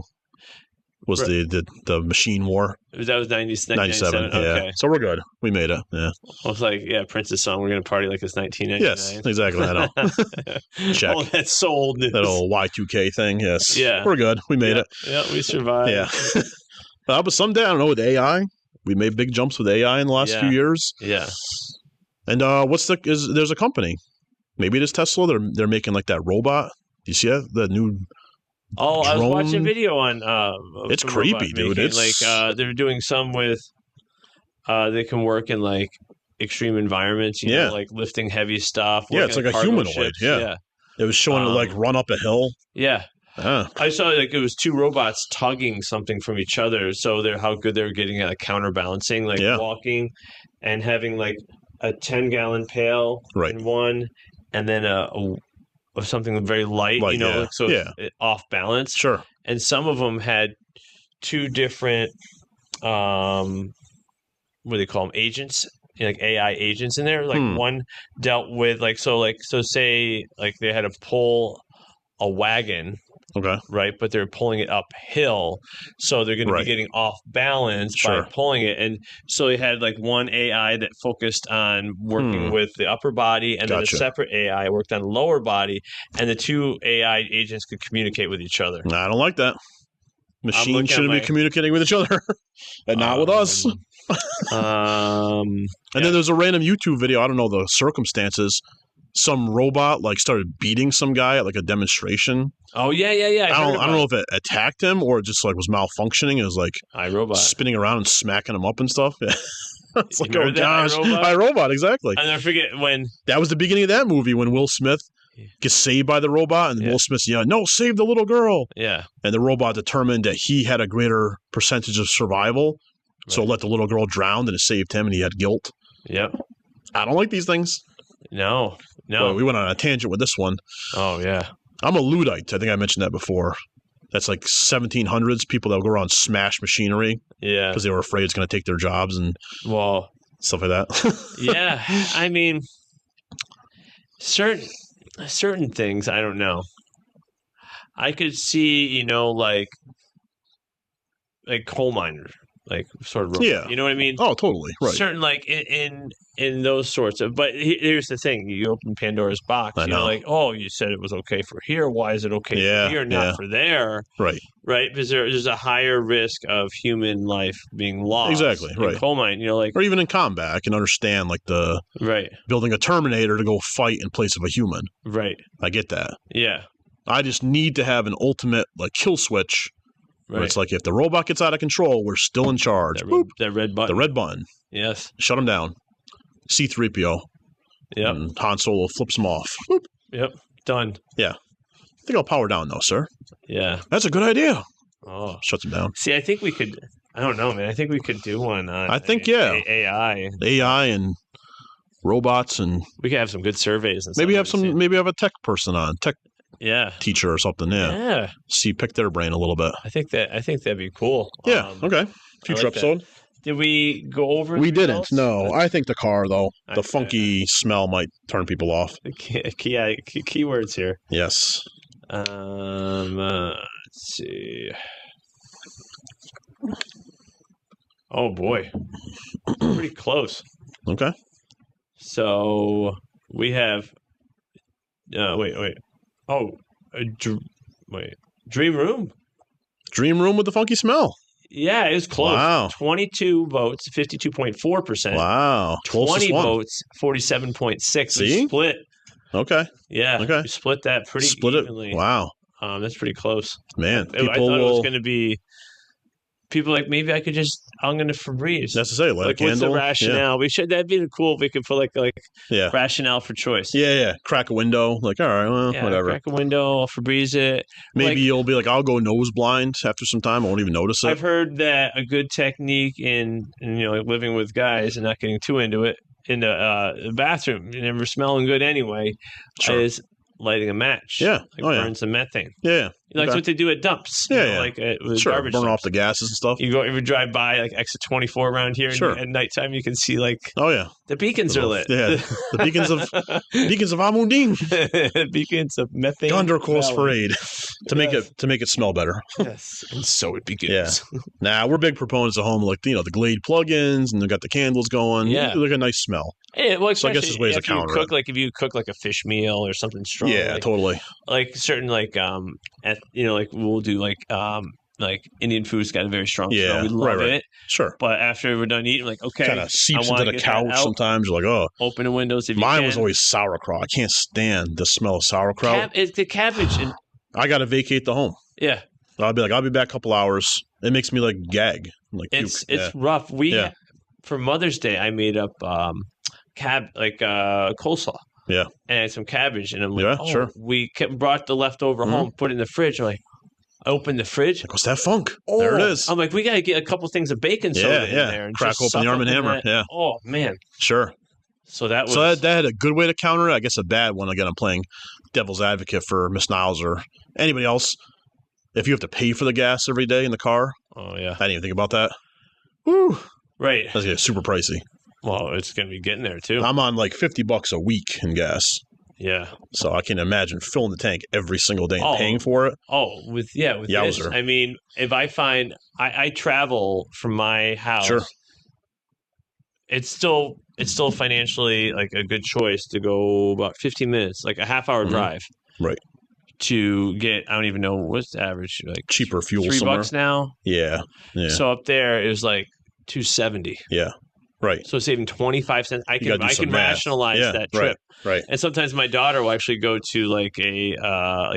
S3: Was the machine war.
S2: That was 97.
S3: Yeah.
S2: Okay.
S3: So we're good. We made it. Yeah.
S2: I was like, Prince's song, we're going to party like it's 1999.
S3: Yes, exactly. I know. Check.
S2: Oh, that's so old news.
S3: That old Y2K thing. Yes.
S2: Yeah.
S3: We're good. We made it.
S2: Yeah, we survived.
S3: Yeah. But someday, I don't know, with AI, we made big jumps with AI in the last few years.
S2: Yeah.
S3: And there's a company. Maybe it is Tesla. They're making like that robot. Do you see that? The new
S2: drone? I was watching a video on
S3: it's creepy, dude. It's
S2: like they're doing some with they can work in like extreme environments, you know, like lifting heavy stuff.
S3: Yeah, it's like a humanoid. Ships. Yeah. It was showing it like run up a hill.
S2: Yeah. I saw like it was two robots tugging something from each other, so how good they were getting at counterbalancing, like walking and having like a 10-gallon pail in one, and then a something very light, off balance.
S3: Sure.
S2: And some of them had two different, what do they call them, agents, like AI agents in there. Like one dealt with say they had to pull a wagon.
S3: Okay.
S2: Right, but they're pulling it uphill, so they're going to be getting off balance by pulling it. And so they had like one AI that focused on working with the upper body, and then a separate AI worked on the lower body, and the two AI agents could communicate with each other.
S3: I don't like that. Machines shouldn't be communicating with each other, and not with us. And then there's a random YouTube video. I don't know the circumstances. Some robot started beating some guy at like a demonstration.
S2: Oh yeah.
S3: I don't know if it attacked him or it just was malfunctioning. It was like
S2: iRobot
S3: spinning around and smacking him up and stuff. Yeah. It's like,
S2: oh gosh,
S3: iRobot, exactly.
S2: And I forget when
S3: that was the beginning of that movie when Will Smith gets saved by the robot, and Will Smith's no, save the little girl.
S2: Yeah.
S3: And the robot determined that he had a greater percentage of survival, so let the little girl drown, and it saved him, and he had guilt.
S2: Yep.
S3: I don't like these things.
S2: No.
S3: Boy, we went on a tangent with this one.
S2: Oh, yeah.
S3: I'm a Luddite. I think I mentioned that before. That's like 1700s, people that go around smash machinery.
S2: Yeah.
S3: Because they were afraid it's going to take their jobs and stuff like that.
S2: Yeah. I mean, certain things, I don't know. I could see, like coal miners. Sort of, you know what I mean?
S3: Oh, totally, right.
S2: Certain in those sorts of, but here's the thing: you open Pandora's box. You said it was okay for here. Why is it okay for here, not for there?
S3: Right,
S2: right, because there's a higher risk of human life being lost.
S3: Exactly, right.
S2: Coal mine,
S3: or even in combat, I can understand the building a Terminator to go fight in place of a human.
S2: Right,
S3: I get that.
S2: Yeah,
S3: I just need to have an ultimate kill switch. Right. Where it's like if the robot gets out of control, we're still in charge.
S2: That red button.
S3: The red button.
S2: Yes.
S3: Shut him down. C-3PO.
S2: Yep.
S3: And Han Solo flips him off. Boop.
S2: Yep. Done.
S3: Yeah. I think I'll power down though, sir.
S2: Yeah.
S3: That's a good idea.
S2: Oh.
S3: Shuts him down.
S2: See, I think we could. I don't know, man. I think we could do one on.
S3: I think
S2: AI.
S3: AI and robots, and
S2: we could have some good surveys and
S3: maybe have some. Maybe have a tech person on teacher or something.
S2: Yeah.
S3: See, pick their brain a little bit.
S2: I think that'd be cool.
S3: Yeah. Okay. Future episode.
S2: That. Did we go over?
S3: We didn't. Else? No. I think the car though, the funky smell might turn people off.
S2: Keywords here.
S3: Yes.
S2: Let's see. Oh boy, pretty close.
S3: Okay.
S2: So we have. Wait. Oh, Dream Room.
S3: Dream Room with the funky smell.
S2: Yeah, it was close.
S3: Wow.
S2: 22 votes, 52.4%.
S3: Wow.
S2: 20 votes, 47.6%.
S3: See?
S2: We split.
S3: Okay.
S2: Yeah.
S3: Okay.
S2: We split that pretty evenly.
S3: Wow.
S2: That's pretty close.
S3: Man,
S2: I thought it was going to be people maybe I could just I'm going to Febreze.
S3: That's to say, light a candle.
S2: What's the rationale? Yeah. We should. That'd be cool if we could put rationale for choice.
S3: Yeah. Crack a window. All right, well, whatever.
S2: Crack a window. I'll Febreze it.
S3: Maybe you'll be I'll go nose blind after some time. I won't even notice it.
S2: I've heard that a good technique in living with guys and not getting too into it in the bathroom, you never smelling good anyway, is lighting a match.
S3: Yeah.
S2: Burn some methane.
S3: Yeah.
S2: That's what they do at dumps.
S3: Yeah.
S2: With garbage
S3: burn
S2: dumps.
S3: Off the gases and stuff.
S2: You drive by exit 24 around here, and at nighttime you can see the beacons are lit.
S3: Yeah. The beacons of Amundine.
S2: Beacons of methane.
S3: Gondorcourse parade to make it smell better.
S2: Yes. And so it begins.
S3: Yeah. We're big proponents of home the Glade plugins, and they've got the candles going.
S2: Yeah.
S3: Like a nice smell.
S2: Yeah,
S3: so I guess there's ways to counter it.
S2: If you cook a fish meal or something strong.
S3: Yeah, totally.
S2: Certain we'll do Indian food's got a very strong smell. We love it.
S3: Sure.
S2: But after we're done eating, okay.
S3: Kind of seeps into the couch sometimes. You're oh.
S2: Open the windows if you
S3: Mine
S2: can.
S3: was always sauerkraut. I can't stand the smell of sauerkraut.
S2: It's the cabbage.
S3: I got to vacate the home.
S2: Yeah.
S3: I'll be I'll be back a couple hours. It makes me gag.
S2: It's rough. For Mother's Day, I made up coleslaw.
S3: Yeah.
S2: And some cabbage. And I'm
S3: sure.
S2: We brought the leftover home, put it in the fridge. I'm I opened the fridge.
S3: What's that funk? Oh, there it is.
S2: I'm we got to get a couple things of baking soda in there. And
S3: crack open the Arm & Hammer. Yeah.
S2: Oh, man.
S3: Sure.
S2: So that was...
S3: So that had a good way to counter it. I guess a bad one. Again, I'm playing devil's advocate for Miss Niles or anybody else. If you have to pay for the gas every day in the car,
S2: oh yeah,
S3: I didn't even think about that. Woo,
S2: right.
S3: That's gonna get super pricey.
S2: Well, it's gonna be getting there too.
S3: I'm on like $50 a week in gas.
S2: Yeah.
S3: So I can imagine filling the tank every single day and paying for it.
S2: Oh, with this. I mean, if I find I travel from my house,
S3: sure.
S2: It's still financially like a good choice to go about 15 minutes, like a half-hour drive.
S3: Right.
S2: To get, I don't even know what's the average, like
S3: cheaper fuel.
S2: $3 now.
S3: Yeah.
S2: So up there it was like $2.70.
S3: Yeah. Right.
S2: So saving 25 cents. I can rationalize that trip.
S3: Right.
S2: And sometimes my daughter will actually go to like a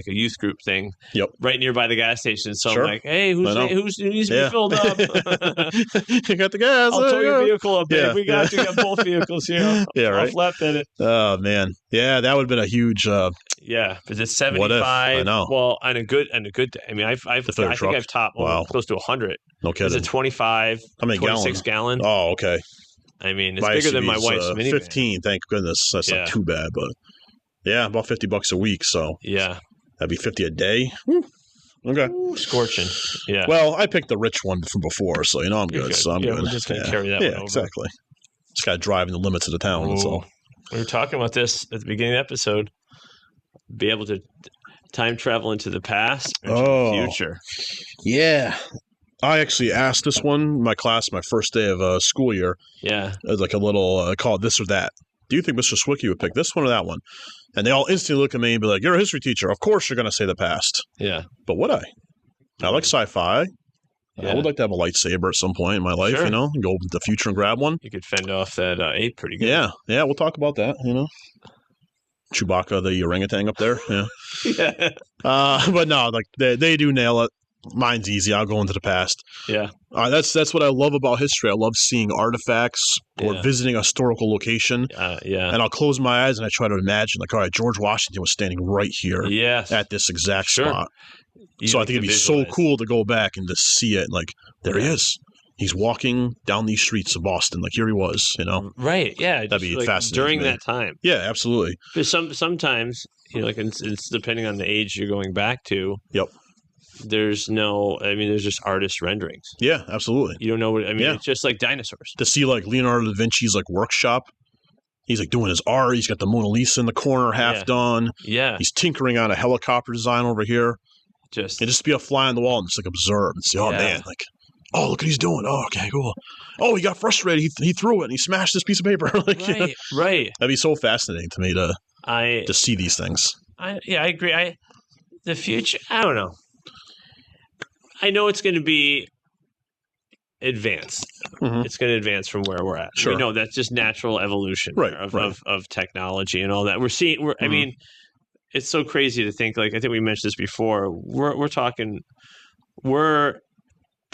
S2: youth group thing.
S3: Yep.
S2: Right nearby the gas station. So
S3: sure.
S2: I'm like, hey, who needs to be filled up?
S3: You got the gas.
S2: I'll tow your vehicle up, babe. We got to get both vehicles here.
S3: Yeah, right.
S2: I'll flat bid it.
S3: Oh man. Yeah, that would have been a huge
S2: yeah, because it's 75.
S3: What if? I know.
S2: Well, on a good day. I mean, I think I've topped close to 100.
S3: No kidding.
S2: Is it 25?
S3: How many
S2: 26 gallon?
S3: Oh, okay.
S2: I mean, it's bigger than my wife's minivan.
S3: 15, thank goodness. That's not too bad, but yeah, about $50 a week. So
S2: yeah,
S3: that'd be 50 a day. Woo. Okay,
S2: scorching. Yeah.
S3: Well, I picked the rich one from before, so I'm good. So I'm good.
S2: We're just gonna carry that one over.
S3: Exactly. Just got to drive in the limits of the town. That's all.
S2: We were talking about this at the beginning of the episode. Be able to time travel into the past or into the future.
S3: Yeah. I actually asked this one in my class, my first day of school year.
S2: Yeah.
S3: It was like a little called this or that. Do you think Mr. Sawicki would pick this one or that one? And they all instantly look at me and be like, you're a history teacher. Of course you're going to say the past.
S2: Yeah.
S3: But would I? I like sci-fi. Yeah. I would like to have a lightsaber at some point in my life, and go to the future and grab one.
S2: You could fend off that ape pretty good.
S3: Yeah. Yeah, we'll talk about that, Chewbacca, the orangutan up there. Yeah.
S2: Yeah.
S3: But no, like they do nail it. Mine's easy. I'll go into the past.
S2: Yeah.
S3: That's what I love about history. I love seeing artifacts or visiting a historical location.
S2: Yeah.
S3: And I'll close my eyes and I try to imagine, like, all right, George Washington was standing right here at this exact spot. So I think it'd be so cool to go back and to see it. Like, there he is. He's walking down these streets of Boston. Like, here he was,
S2: Right, yeah.
S3: That'd be fascinating.
S2: During that time.
S3: Yeah, absolutely.
S2: Because sometimes, like, it's depending on the age you're going back to.
S3: Yep.
S2: There's just artist renderings.
S3: Yeah, absolutely.
S2: You don't know what, it's just like dinosaurs.
S3: To see, like, Leonardo da Vinci's, like, workshop. He's, like, doing his art. He's got the Mona Lisa in the corner half done.
S2: Yeah.
S3: He's tinkering on a helicopter design over here. Just be a fly on the wall and just, like, observe and see, oh, man, like, oh, look what he's doing. Oh, okay, cool. Oh, he got frustrated. He threw it and he smashed this piece of paper. Like,
S2: right.
S3: That'd be so fascinating to me to see these things.
S2: I agree. The future, I don't know. I know it's going to be advanced. Mm-hmm. It's going to advance from where we're at.
S3: Sure.
S2: We know that's just natural evolution of technology and all that. I mean, it's so crazy to think, like, I think we mentioned this before. We're talking, we're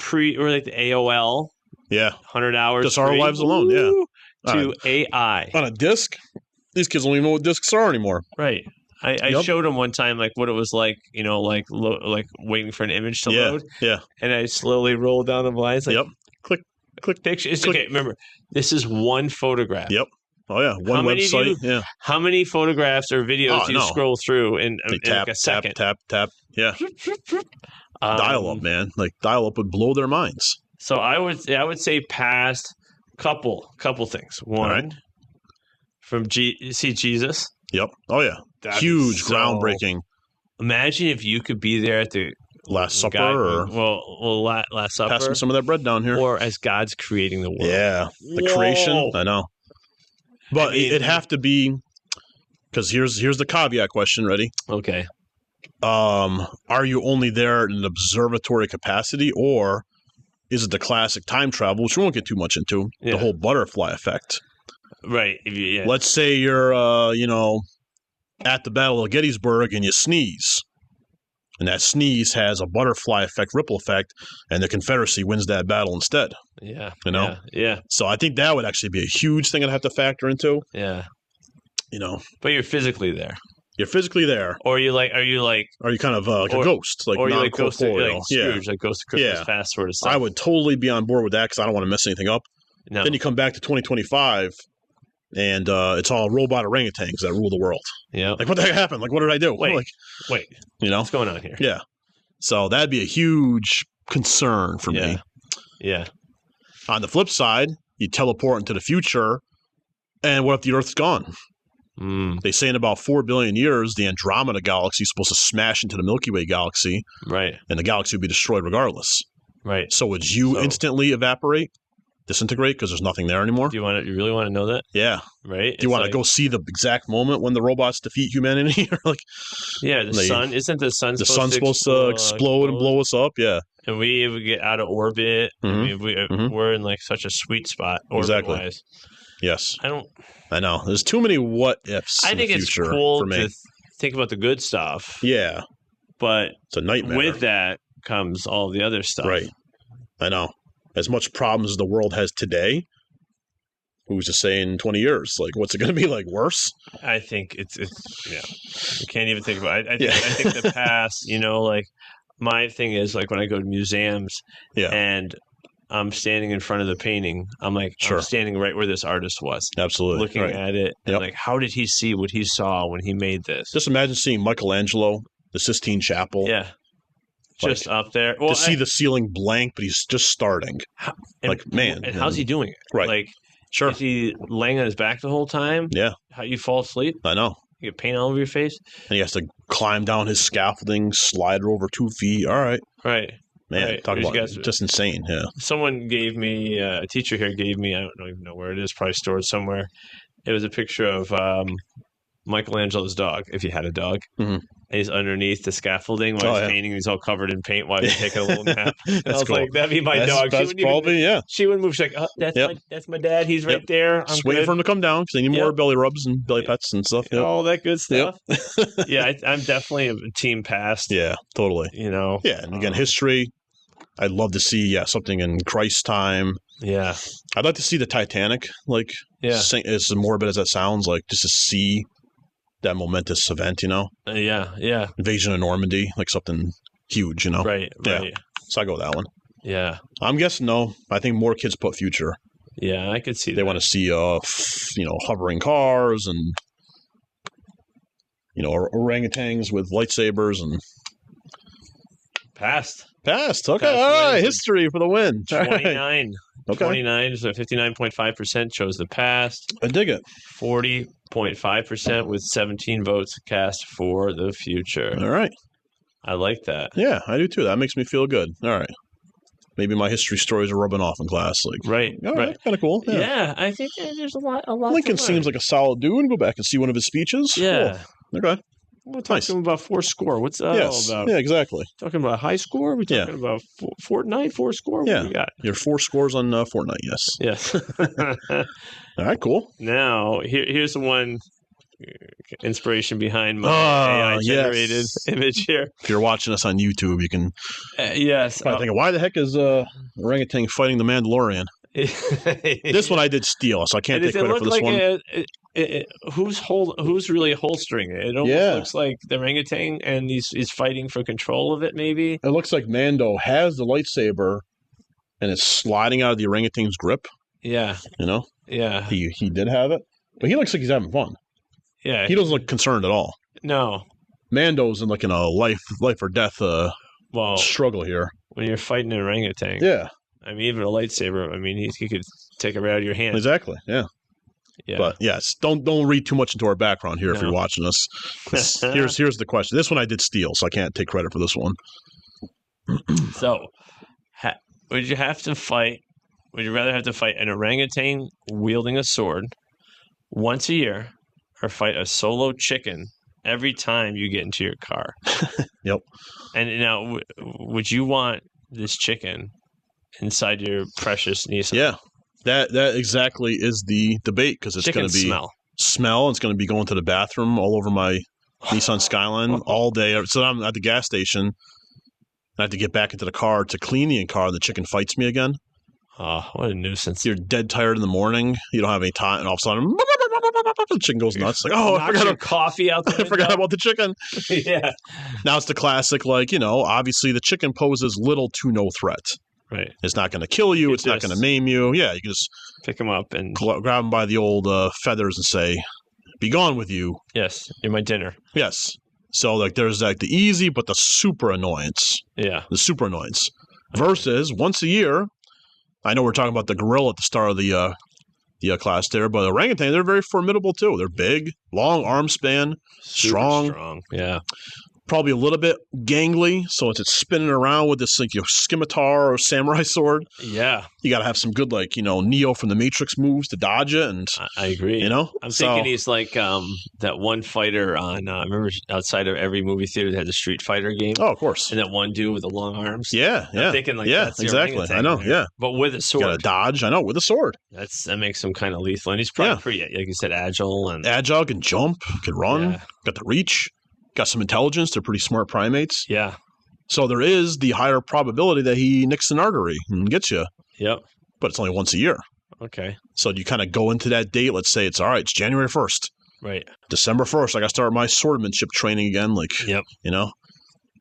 S2: like the AOL.
S3: Yeah.
S2: 100 hours.
S3: Just our lives alone. Yeah.
S2: To AI.
S3: On a disc? These kids don't even know what discs are anymore.
S2: Right. I showed them one time, like, what it was like, like waiting for an image to load.
S3: Yeah.
S2: And I slowly rolled down the blinds. Like,
S3: click
S2: pictures. Okay, remember, this is one photograph.
S3: Yep. Oh yeah, one website.
S2: How many photographs or videos do you scroll through in
S3: tap,
S2: like a second?
S3: Tap. Yeah. Dial up, man. Like, dial up would blow their minds.
S2: So I would say past couple things. One, from see Jesus.
S3: Yep. Oh yeah. Huge, groundbreaking.
S2: Imagine if you could be there at the
S3: Last Supper,
S2: Last Supper.
S3: Pass me some of that bread down here.
S2: Or as God's creating the world.
S3: Yeah, the creation. I know. But it'd have to be, because here's the caveat question. Ready?
S2: Okay.
S3: Are you only there in an observatory capacity, or is it the classic time travel, which we won't get too much into, the whole butterfly effect?
S2: Right.
S3: Let's say you're, at the Battle of Gettysburg and you sneeze. And that sneeze has a butterfly effect, ripple effect, and the Confederacy wins that battle instead.
S2: Yeah.
S3: Yeah. So I think that would actually be a huge thing I'd have to factor into.
S2: Yeah.
S3: But
S2: you're physically there.
S3: You're physically there.
S2: Or are you
S3: kind of like a ghost, like
S2: or
S3: non-corporeal.
S2: Like Ghost of Scrooge, like Ghost of Christmas Past sort of stuff.
S3: I would totally be on board with that because I don't want to mess anything up.
S2: No.
S3: Then you come back to 2025 and it's all robot orangutans that rule the world.
S2: Yeah.
S3: Like, what the heck happened? Like, what did I do?
S2: Wait.
S3: You know?
S2: What's going on here?
S3: Yeah. So that'd be a huge concern for me.
S2: Yeah.
S3: On the flip side, you teleport into the future, and what if the Earth's gone? They say in about 4 billion years, the Andromeda galaxy is supposed to smash into the Milky Way galaxy.
S2: Right.
S3: And the galaxy would be destroyed regardless.
S2: Right.
S3: So would you instantly evaporate, disintegrate, because there's nothing there anymore?
S2: Do you really want to know that?
S3: Yeah.
S2: Right.
S3: Do you want to go see the exact moment when the robots defeat humanity?
S2: The sun isn't the sun
S3: supposed to explode and blow us up? Yeah.
S2: And we would get out of orbit. We're in like such a sweet spot.
S3: Exactly. Yes.
S2: I
S3: know. There's too many what ifs.
S2: I think
S3: it's
S2: cool
S3: for me.
S2: to think about the good stuff.
S3: Yeah.
S2: But
S3: it's a nightmare.
S2: With that comes all the other stuff.
S3: Right. I know. As much problems as the world has today, who's to say in 20 years? Like, what's it going to be like? Worse?
S2: I think it's you can't even think about it. I think the past, like my thing is like when I go to museums and I'm standing in front of the painting, I'm like, I'm standing right where this artist was.
S3: Absolutely.
S2: Looking at it. And like, how did he see what he saw when he made this?
S3: Just imagine seeing Michelangelo, the Sistine Chapel.
S2: Yeah. Just up there.
S3: Well, to see the ceiling blank, but he's just starting. Man.
S2: And how's he doing it?
S3: Right.
S2: Like, is he laying on his back the whole time?
S3: Yeah.
S2: How you fall asleep?
S3: I know.
S2: You get paint all over your face?
S3: And he has to climb down his scaffolding, slide it over 2 feet. All right.
S2: Right.
S3: Man, talk about it. Just insane. Yeah.
S2: Someone gave me, a teacher here gave me, I don't even know where it is, probably stored somewhere. It was a picture of Michelangelo's dog, if he had a dog. And he's underneath the scaffolding while he's painting. He's all covered in paint while he's taking a little nap. I was cool. Like, that'd be my dog.
S3: That's probably,
S2: She wouldn't move. She's like, that's my dad. He's right there. I'm
S3: just waiting for him to come down because they need more belly rubs and belly pets and stuff.
S2: All that good stuff. I'm definitely a team past.
S3: Yeah, totally.
S2: Yeah,
S3: and again, history. I'd love to see something in Christ's time.
S2: Yeah.
S3: I'd like to see the Titanic, as morbid as that sounds, like just to see that momentous event,
S2: Yeah.
S3: Invasion of Normandy, like something huge,
S2: Right.
S3: Yeah. So I go with that one.
S2: Yeah.
S3: I'm guessing no. I think more kids put future.
S2: Yeah, I could see
S3: they want to see hovering cars and orangutans with lightsabers and
S2: Past.
S3: Okay. All right. History for the win.
S2: 29.
S3: Right. Okay.
S2: 29, so 59.5% chose the past.
S3: I dig it.
S2: 40.5% with 17 votes cast for the future.
S3: All right.
S2: I like that.
S3: Yeah, I do too. That makes me feel good. All right. Maybe my history stories are rubbing off in class.
S2: Right.
S3: Kind of cool.
S2: Yeah, I think there's a lot.
S3: Lincoln seems like a solid dude. Go back and see one of his speeches.
S2: Yeah.
S3: Cool. Okay.
S2: We're talking about 4 score. What's that all about?
S3: Yeah, exactly.
S2: Talking about high score? We're talking about Fortnite, 4 score? What do we got?
S3: Your 4 scores on Fortnite, yes.
S2: Yes.
S3: All right, cool.
S2: Now, here's the one inspiration behind my AI-generated image here.
S3: If you're watching us on YouTube, you can
S2: probably
S3: think, why the heck is orangutan fighting the Mandalorian? This one I did steal, so I can't take credit for this one.
S2: Who's really holstering it? It almost looks like the orangutan, and he's fighting for control of it. Maybe
S3: it looks like Mando has the lightsaber, and it's sliding out of the orangutan's grip.
S2: Yeah, Yeah,
S3: he did have it, but he looks like he's having fun.
S2: Yeah,
S3: he doesn't look concerned at all.
S2: No,
S3: Mando's in a life or death struggle here.
S2: When you're fighting an orangutan, I mean, even a lightsaber. I mean, he could take it right out of your hand.
S3: Exactly. Yeah.
S2: Yeah.
S3: But yes, don't read too much into our background here if you're watching us. Here's the question. This one I did steal, so I can't take credit for this one.
S2: So, would you have to fight? Would you rather have to fight an orangutan wielding a sword once a year, or fight a solo chicken every time you get into your car?
S3: Yep.
S2: And now, would you want this chicken inside your precious Nissan?
S3: Yeah. That exactly is the debate, because it's going to be smell. It's going to be going to the bathroom all over my Nissan Skyline all day. So I'm at the gas station. I have to get back into the car to clean the car, and the chicken fights me again.
S2: Oh, what a nuisance.
S3: You're dead tired in the morning. You don't have any time, and all of a sudden, the chicken goes nuts. Like, I forgot
S2: coffee out there.
S3: I forgot about the chicken.
S2: Yeah.
S3: Now it's the classic, obviously the chicken poses little to no threat.
S2: Right.
S3: It's not going to kill you. It's not going to maim you. Yeah, you can just
S2: pick him up and
S3: grab him by the old feathers and say, "Be gone with you."
S2: Yes, you're my dinner.
S3: Yes. So like there's like the easy but the super annoyance.
S2: Yeah.
S3: The super annoyance. Versus once a year, I know we're talking about the gorilla at the start of the class there, but the orangutan, they're very formidable too. They're big, long arm span, strong.
S2: Yeah.
S3: Probably a little bit gangly, so it's spinning around with this like scimitar or samurai sword.
S2: Yeah,
S3: you got to have some good Neo from the Matrix moves to dodge it. And
S2: I agree.
S3: I'm
S2: thinking he's like that one fighter on. I remember outside of every movie theater that had the Street Fighter game.
S3: Oh, of course.
S2: And that one dude with the long arms.
S3: Yeah.
S2: I'm thinking that's
S3: exactly. I know. Yeah,
S2: but with a sword.
S3: You got to dodge. I know, with a sword.
S2: That makes him kind of lethal, and he's probably pretty, like you said, agile,
S3: can jump, can run, got the reach. Got some intelligence. They're pretty smart primates.
S2: Yeah.
S3: So there is the higher probability that he nicks an artery and gets you.
S2: Yep.
S3: But it's only once a year.
S2: Okay.
S3: So you kind of go into that date. Let's say it's all right. It's January 1st.
S2: Right.
S3: December 1st. I got to start my swordmanship training again.
S2: Yep.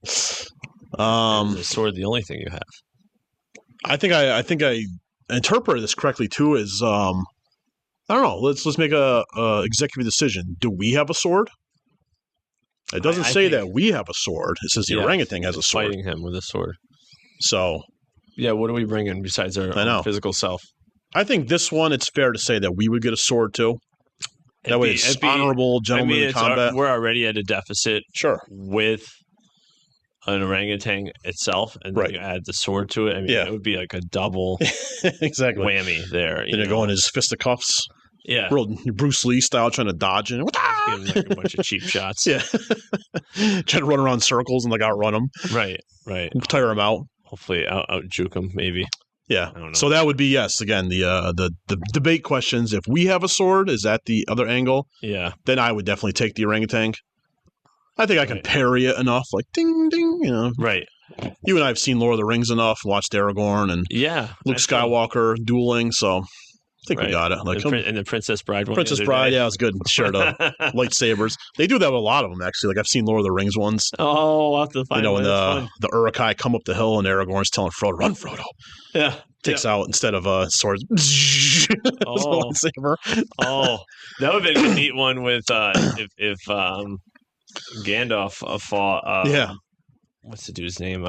S3: Is
S2: the sword the only thing you have?
S3: I think I interpreted this correctly too. Is I don't know. Let's make a executive decision. Do we have a sword? It doesn't say that we have a sword. It says the orangutan has a sword.
S2: Fighting him with a sword.
S3: So,
S2: yeah, what do we bring in besides our own physical self?
S3: I think this one, it's fair to say that we would get a sword too. That way it's honorable gentleman in combat.
S2: We're already at a deficit
S3: sure.
S2: with an orangutan itself, and then you add the sword to it. I mean, it would be like a double
S3: exactly
S2: whammy there.
S3: Then you're going his fisticuffs.
S2: Yeah.
S3: Real Bruce Lee style, trying to dodge and
S2: give him like a bunch of cheap shots.
S3: Yeah. Trying to run around circles and outrun them.
S2: Right.
S3: Tire him out.
S2: Hopefully out juke him, maybe.
S3: Yeah. I don't know. So that would be, yes, again, the debate questions. If we have a sword, is that the other angle?
S2: Yeah.
S3: Then I would definitely take the orangutan. I think I can parry it enough, like ding, ding,
S2: Right.
S3: You and I have seen Lord of the Rings enough, watched Aragorn and Luke Skywalker dueling, so I think we got it.
S2: And the Princess Bride one.
S3: Princess Bride, it was good. Sure, the lightsabers. They do that with a lot of them, actually. I've seen Lord of the Rings ones.
S2: Oh, I'll have to find
S3: when the Uruk-hai come up the hill and Aragorn's telling Frodo, "Run, Frodo."
S2: Yeah.
S3: Takes out, instead of swords, lightsaber.
S2: That would have been a neat one with if Gandalf fought. What's the dude's name?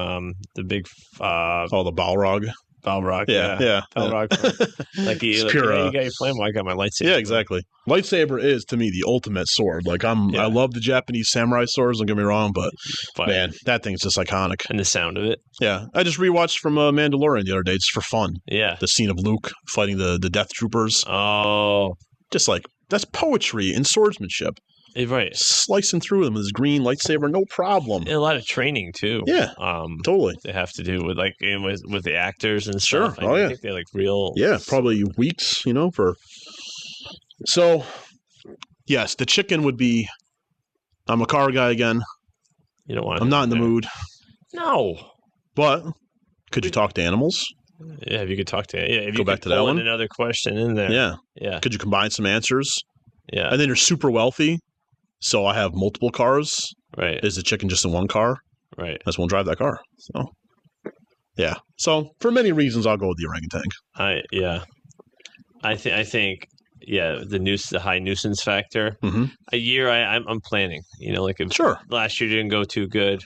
S2: The big.
S3: The Balrog.
S2: Balrog.
S3: Yeah.
S2: Balrog. You got your flame. I got my lightsaber.
S3: Yeah, exactly. Lightsaber is, to me, the ultimate sword. I love the Japanese samurai swords, don't get me wrong, but man, that thing's just iconic.
S2: And the sound of it.
S3: Yeah. I just rewatched from Mandalorian the other day just for fun.
S2: Yeah.
S3: The scene of Luke fighting the Death Troopers.
S2: Oh.
S3: Just that's poetry in swordsmanship.
S2: Right.
S3: Slicing through them with his green lightsaber, no problem.
S2: And a lot of training too.
S3: Yeah. Totally.
S2: They have to do with with the actors and stuff.
S3: Sure.
S2: I think they're real.
S3: Yeah, probably weeks, for. So, yes, the chicken would be. I'm a car guy again.
S2: You don't want.
S3: I'm not in the mood.
S2: No.
S3: But could you talk to animals?
S2: Yeah, if you could talk to. Yeah, if you
S3: go back to that one.
S2: Another question in there.
S3: Yeah.
S2: Yeah.
S3: Could you combine some answers?
S2: Yeah.
S3: And then you're super wealthy. So I have multiple cars.
S2: Right.
S3: Is the chicken just in one car?
S2: Right.
S3: I just won't drive that car. So, yeah. So for many reasons, I'll go with the orangutan.
S2: I think the high nuisance factor.
S3: Mm-hmm.
S2: A year I'm planning. If last year didn't go too good,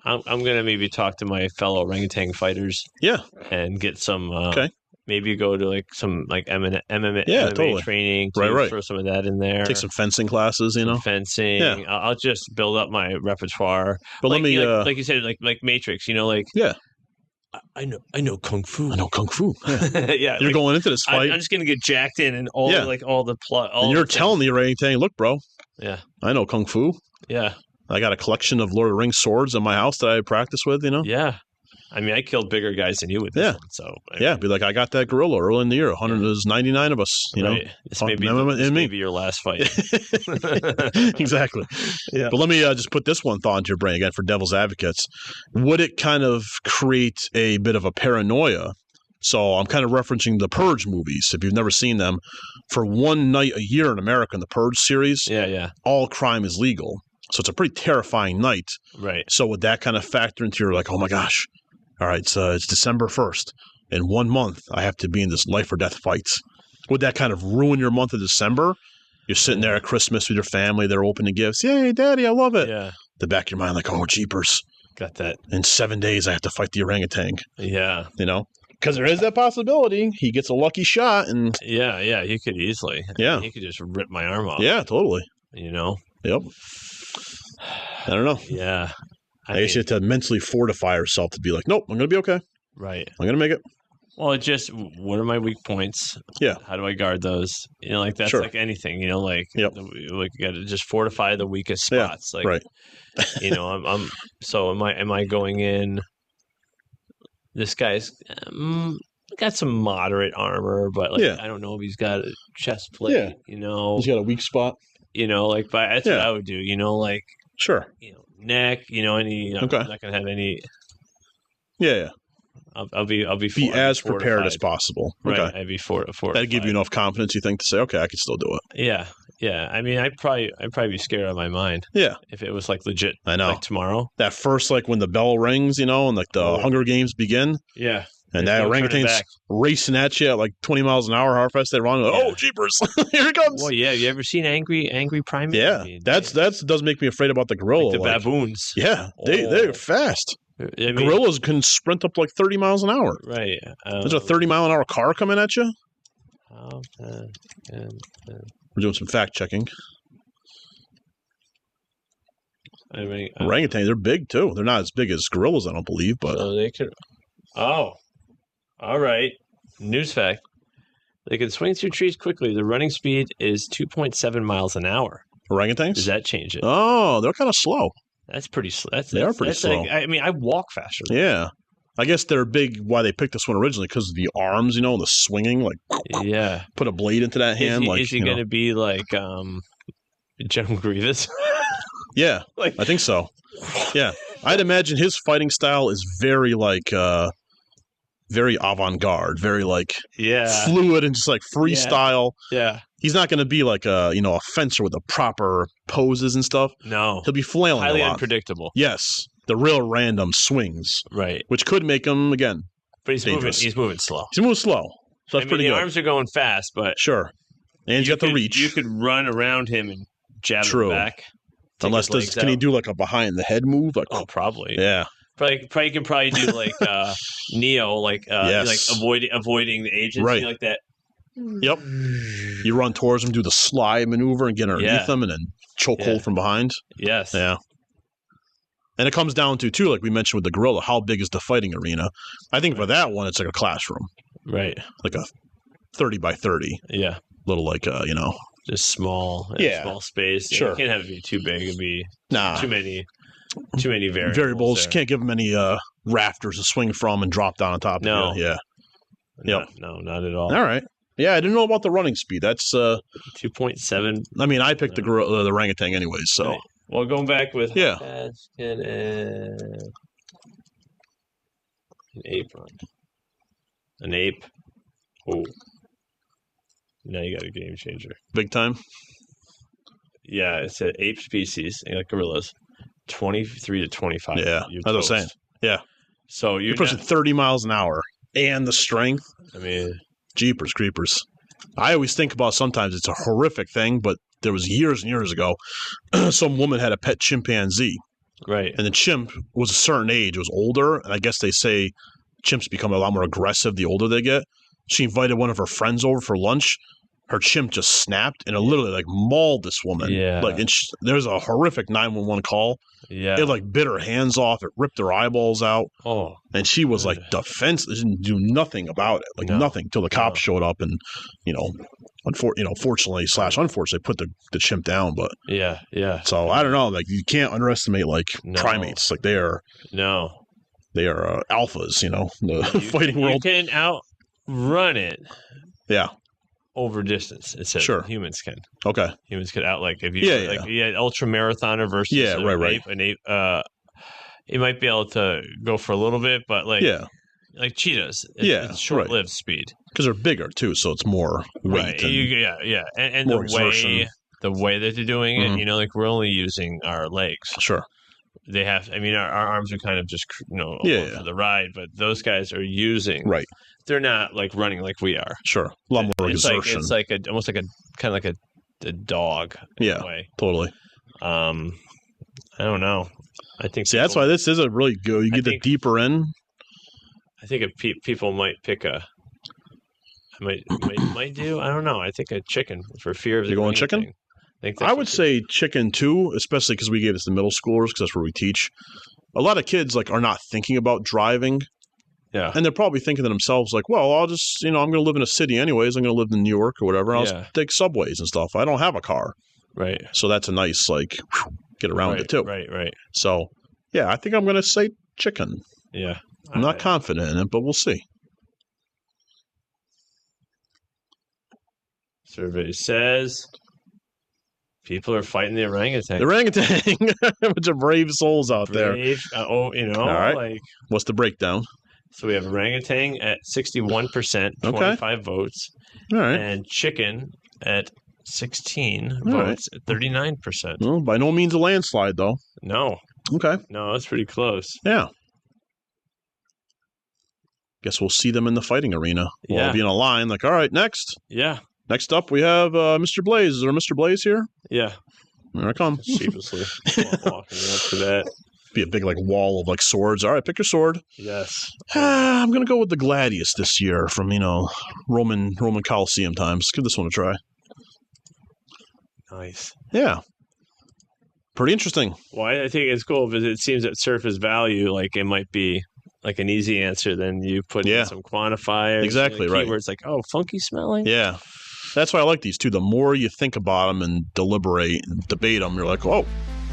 S2: I'm gonna maybe talk to my fellow orangutan fighters.
S3: Yeah.
S2: And get some.
S3: Okay.
S2: Maybe go to some MMA
S3: totally.
S2: training.
S3: Right.
S2: Throw some of that in there.
S3: Take some fencing classes.
S2: Fencing.
S3: Yeah.
S2: I'll just build up my repertoire.
S3: But let me,
S2: like you said, like Matrix.
S3: Yeah.
S2: I know kung fu.
S3: I know kung fu. Yeah.
S2: Yeah.
S3: You're going into this fight.
S2: I'm just gonna get jacked in and all the plot.
S3: And you're telling the orangutan, look, bro.
S2: Yeah.
S3: I know kung fu.
S2: Yeah.
S3: I got a collection of Lord of the Rings swords in my house that I practice with.
S2: Yeah. I mean, I killed bigger guys than you with this one, so...
S3: be like, I got that gorilla early in the year. 199 of us,
S2: Right. This may be your last fight.
S3: Exactly. Yeah. But let me just put this one thought into your brain again for devil's advocates. Would it kind of create a bit of a paranoia? So I'm kind of referencing the Purge movies. If you've never seen them, for one night a year in America in the Purge series, all crime is legal. So it's a pretty terrifying night.
S2: Right.
S3: So would that kind of factor into your oh my gosh, all right, so it's December 1st. In 1 month, I have to be in this life or death fights. Would that kind of ruin your month of December? You're sitting there at Christmas with your family. They're opening gifts. Yay, Daddy, I love it.
S2: Yeah.
S3: The back of your mind, like, oh, jeepers.
S2: Got that.
S3: In 7 days, I have to fight the orangutan.
S2: Yeah.
S3: Because there is that possibility. He gets a lucky shot. And
S2: yeah, he could easily.
S3: Yeah.
S2: He could just rip my arm off.
S3: Yeah, totally.
S2: Yep.
S3: I don't know.
S2: Yeah.
S3: I guess you have to mentally fortify yourself to be like, nope, I'm going to be okay.
S2: Right.
S3: I'm going to make it.
S2: Well, it just, what are my weak points?
S3: Yeah.
S2: How do I guard those? That's like anything,
S3: Yep.
S2: You got to just fortify the weakest spots.
S3: Yeah, right.
S2: So am I going in? This guy's got some moderate armor, but I don't know if he's got a chest plate,
S3: He's got a weak spot.
S2: But that's what I would do,
S3: Sure.
S2: Neck, I'm not going to have any.
S3: Yeah.
S2: I'll be
S3: as prepared as possible.
S2: Right.
S3: Okay.
S2: I'd be fortified.
S3: That'd give you enough confidence, you think, to say, okay, I can still do it.
S2: Yeah. Yeah. I mean, I'd probably be scared out of my mind.
S3: Yeah.
S2: If it was like legit.
S3: I know.
S2: Like tomorrow.
S3: That first, like when the bell rings, and like the Hunger Games begin.
S2: Yeah.
S3: And that orangutan's racing at you at like 20 miles an hour, how fast they run. Like, oh, jeepers. Here he comes.
S2: Well, yeah. You ever seen Angry Primates?
S3: Yeah. That does make me afraid about the gorilla.
S2: Like the baboons.
S3: Yeah. They're fast. Gorillas can sprint up like 30 miles an hour.
S2: Right.
S3: There's a 30-mile-an-hour car coming at you. We're doing some fact checking. Orangutans, they're big too. They're not as big as gorillas, I don't believe, but
S2: so they could. Oh, all right. News fact: they can swing through trees quickly. The running speed is 2.7 miles an hour.
S3: Orangutans?
S2: Does that change it?
S3: Oh, they're kind of slow.
S2: That's pretty slow.
S3: They are pretty slow.
S2: I walk faster.
S3: Yeah. I guess they're big why they picked this one originally because of the arms, the swinging, like put a blade into that hand.
S2: Is he going to be like General Grievous?
S3: Yeah, I think so. Yeah. I'd imagine his fighting style is very very avant-garde, very fluid and just like freestyle.
S2: Yeah.
S3: He's not going to be like a fencer with the proper poses and stuff.
S2: No.
S3: He'll be flailing
S2: highly
S3: a lot.
S2: Unpredictable.
S3: Yes. The real random swings.
S2: Right.
S3: Which could make him, again,
S2: but he's
S3: dangerous.
S2: moving slow.
S3: He's moving slow. So that's pretty good.
S2: The arms are going fast, but...
S3: Sure. And you got the reach.
S2: You could run around him and jab him back.
S3: Unless can he do like a behind the head move? Like,
S2: probably.
S3: Yeah.
S2: Probably can do like Neo, like avoiding the agents,
S3: right?
S2: Like that.
S3: Yep. You run towards him, do the slide maneuver, and get underneath them, and then chokehold from behind.
S2: Yes.
S3: Yeah. And it comes down to too, like we mentioned with the gorilla, how big is the fighting arena? I think for that one, it's like a classroom,
S2: right?
S3: Like a 30 by 30.
S2: Yeah.
S3: Little
S2: just small. Small space.
S3: Sure.
S2: You can't have it be too big. It'd be too many
S3: variables. You can't give them any rafters to swing from and drop down on top of you. Yeah.
S2: No, not at all.
S3: All right. Yeah, I didn't know about the running speed. That's
S2: 2.7.
S3: I mean, I picked the orangutan anyways, so.
S2: Right. Well, going back with
S3: how
S2: fast can an ape run? An ape? Oh. Now you got a game changer.
S3: Big time?
S2: Yeah, it's an ape species, like gorillas. 23 to 25.
S3: Yeah, that's what I'm saying. Yeah.
S2: So
S3: you're pushing 30 miles an hour and the strength.
S2: I mean,
S3: jeepers creepers. I always think about sometimes it's a horrific thing, but there was years and years ago, some woman had a pet chimpanzee.
S2: Right.
S3: And the chimp was a certain age, it was older, and I guess they say chimps become a lot more aggressive the older they get. She invited one of her friends over for lunch. Her chimp just snapped and it literally mauled this woman.
S2: Yeah.
S3: There's a horrific 911 call.
S2: Yeah.
S3: It bit her hands off. It ripped her eyeballs out.
S2: Oh.
S3: And she was defenseless, didn't do nothing about it. Nothing till the cops showed up and, fortunately / unfortunately put the chimp down. But
S2: yeah.
S3: So I don't know. You can't underestimate primates. They are alphas. The fighting world.
S2: You can outrun it.
S3: Yeah.
S2: Over distance, it says.
S3: Sure.
S2: Humans can.
S3: Okay.
S2: Humans could if you had ultra marathoner versus an ape, it might be able to go for a little bit, but like cheetahs, it's short-lived speed
S3: because they're bigger too, so it's more weight.
S2: Right. And the way that they're doing it, we're only using our legs.
S3: Sure.
S2: they have. I mean, our arms are kind of just for the ride, but those guys are using.
S3: Right.
S2: They're not like running like we are.
S3: Sure. A lot more exertion.
S2: It's like almost like a dog. In a way.
S3: Totally.
S2: I don't know. I think.
S3: See, that's why this is a really good. You get the deeper in.
S2: I think people might pick a. Might do. I don't know. I think a chicken for fear of.
S3: You going chicken? I would say chicken too, especially because we gave this to middle schoolers because that's where we teach. A lot of kids are not thinking about driving.
S2: Yeah.
S3: And they're probably thinking to themselves well, I'll just, I'm going to live in a city anyways. I'm going to live in New York or whatever. I'll just take subways and stuff. I don't have a car.
S2: Right.
S3: So that's a nice, get around it too.
S2: Right.
S3: So, yeah, I think I'm going to say chicken.
S2: Yeah.
S3: I'm not confident in it, but we'll see.
S2: Survey says people are fighting the orangutan.
S3: The orangutan. A bunch of brave souls out there.
S2: All right.
S3: What's the breakdown?
S2: So we have orangutan at 61%, 25 votes.
S3: All right.
S2: And chicken at 16 votes, at 39%.
S3: Well, by no means a landslide, though.
S2: No.
S3: Okay.
S2: No, that's pretty close.
S3: Yeah. Guess we'll see them in the fighting arena. We'll be in a line all right, next.
S2: Yeah.
S3: Next up, we have Mr. Blais. Is there a Mr. Blais here?
S2: Yeah.
S3: There I come.
S2: Sheepishly walking up to that.
S3: Be a big wall of swords. All right, pick your sword.
S2: Yes.
S3: I'm gonna go with the Gladius this year from Roman Colosseum times. Give this one a try.
S2: Nice.
S3: Yeah. Pretty interesting.
S2: Well, I think it's cool because it seems that surface value, it might be an easy answer. Then you put in some quantifiers.
S3: Exactly right.
S2: Keywords funky smelling.
S3: Yeah. That's why I like these too. The more you think about them and deliberate and debate them, you're like, oh,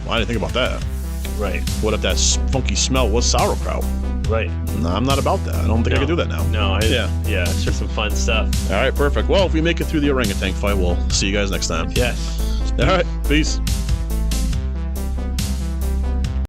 S3: I didn't think about that.
S2: Right.
S3: What if that funky smell was sauerkraut?
S2: Right.
S3: No, I'm not about that. I don't think I can do that now.
S2: No. Yeah. It's just some fun stuff.
S3: All right. Perfect. Well, if we make it through the orangutan fight, we'll see you guys next time.
S2: Yes.
S3: All right. Peace.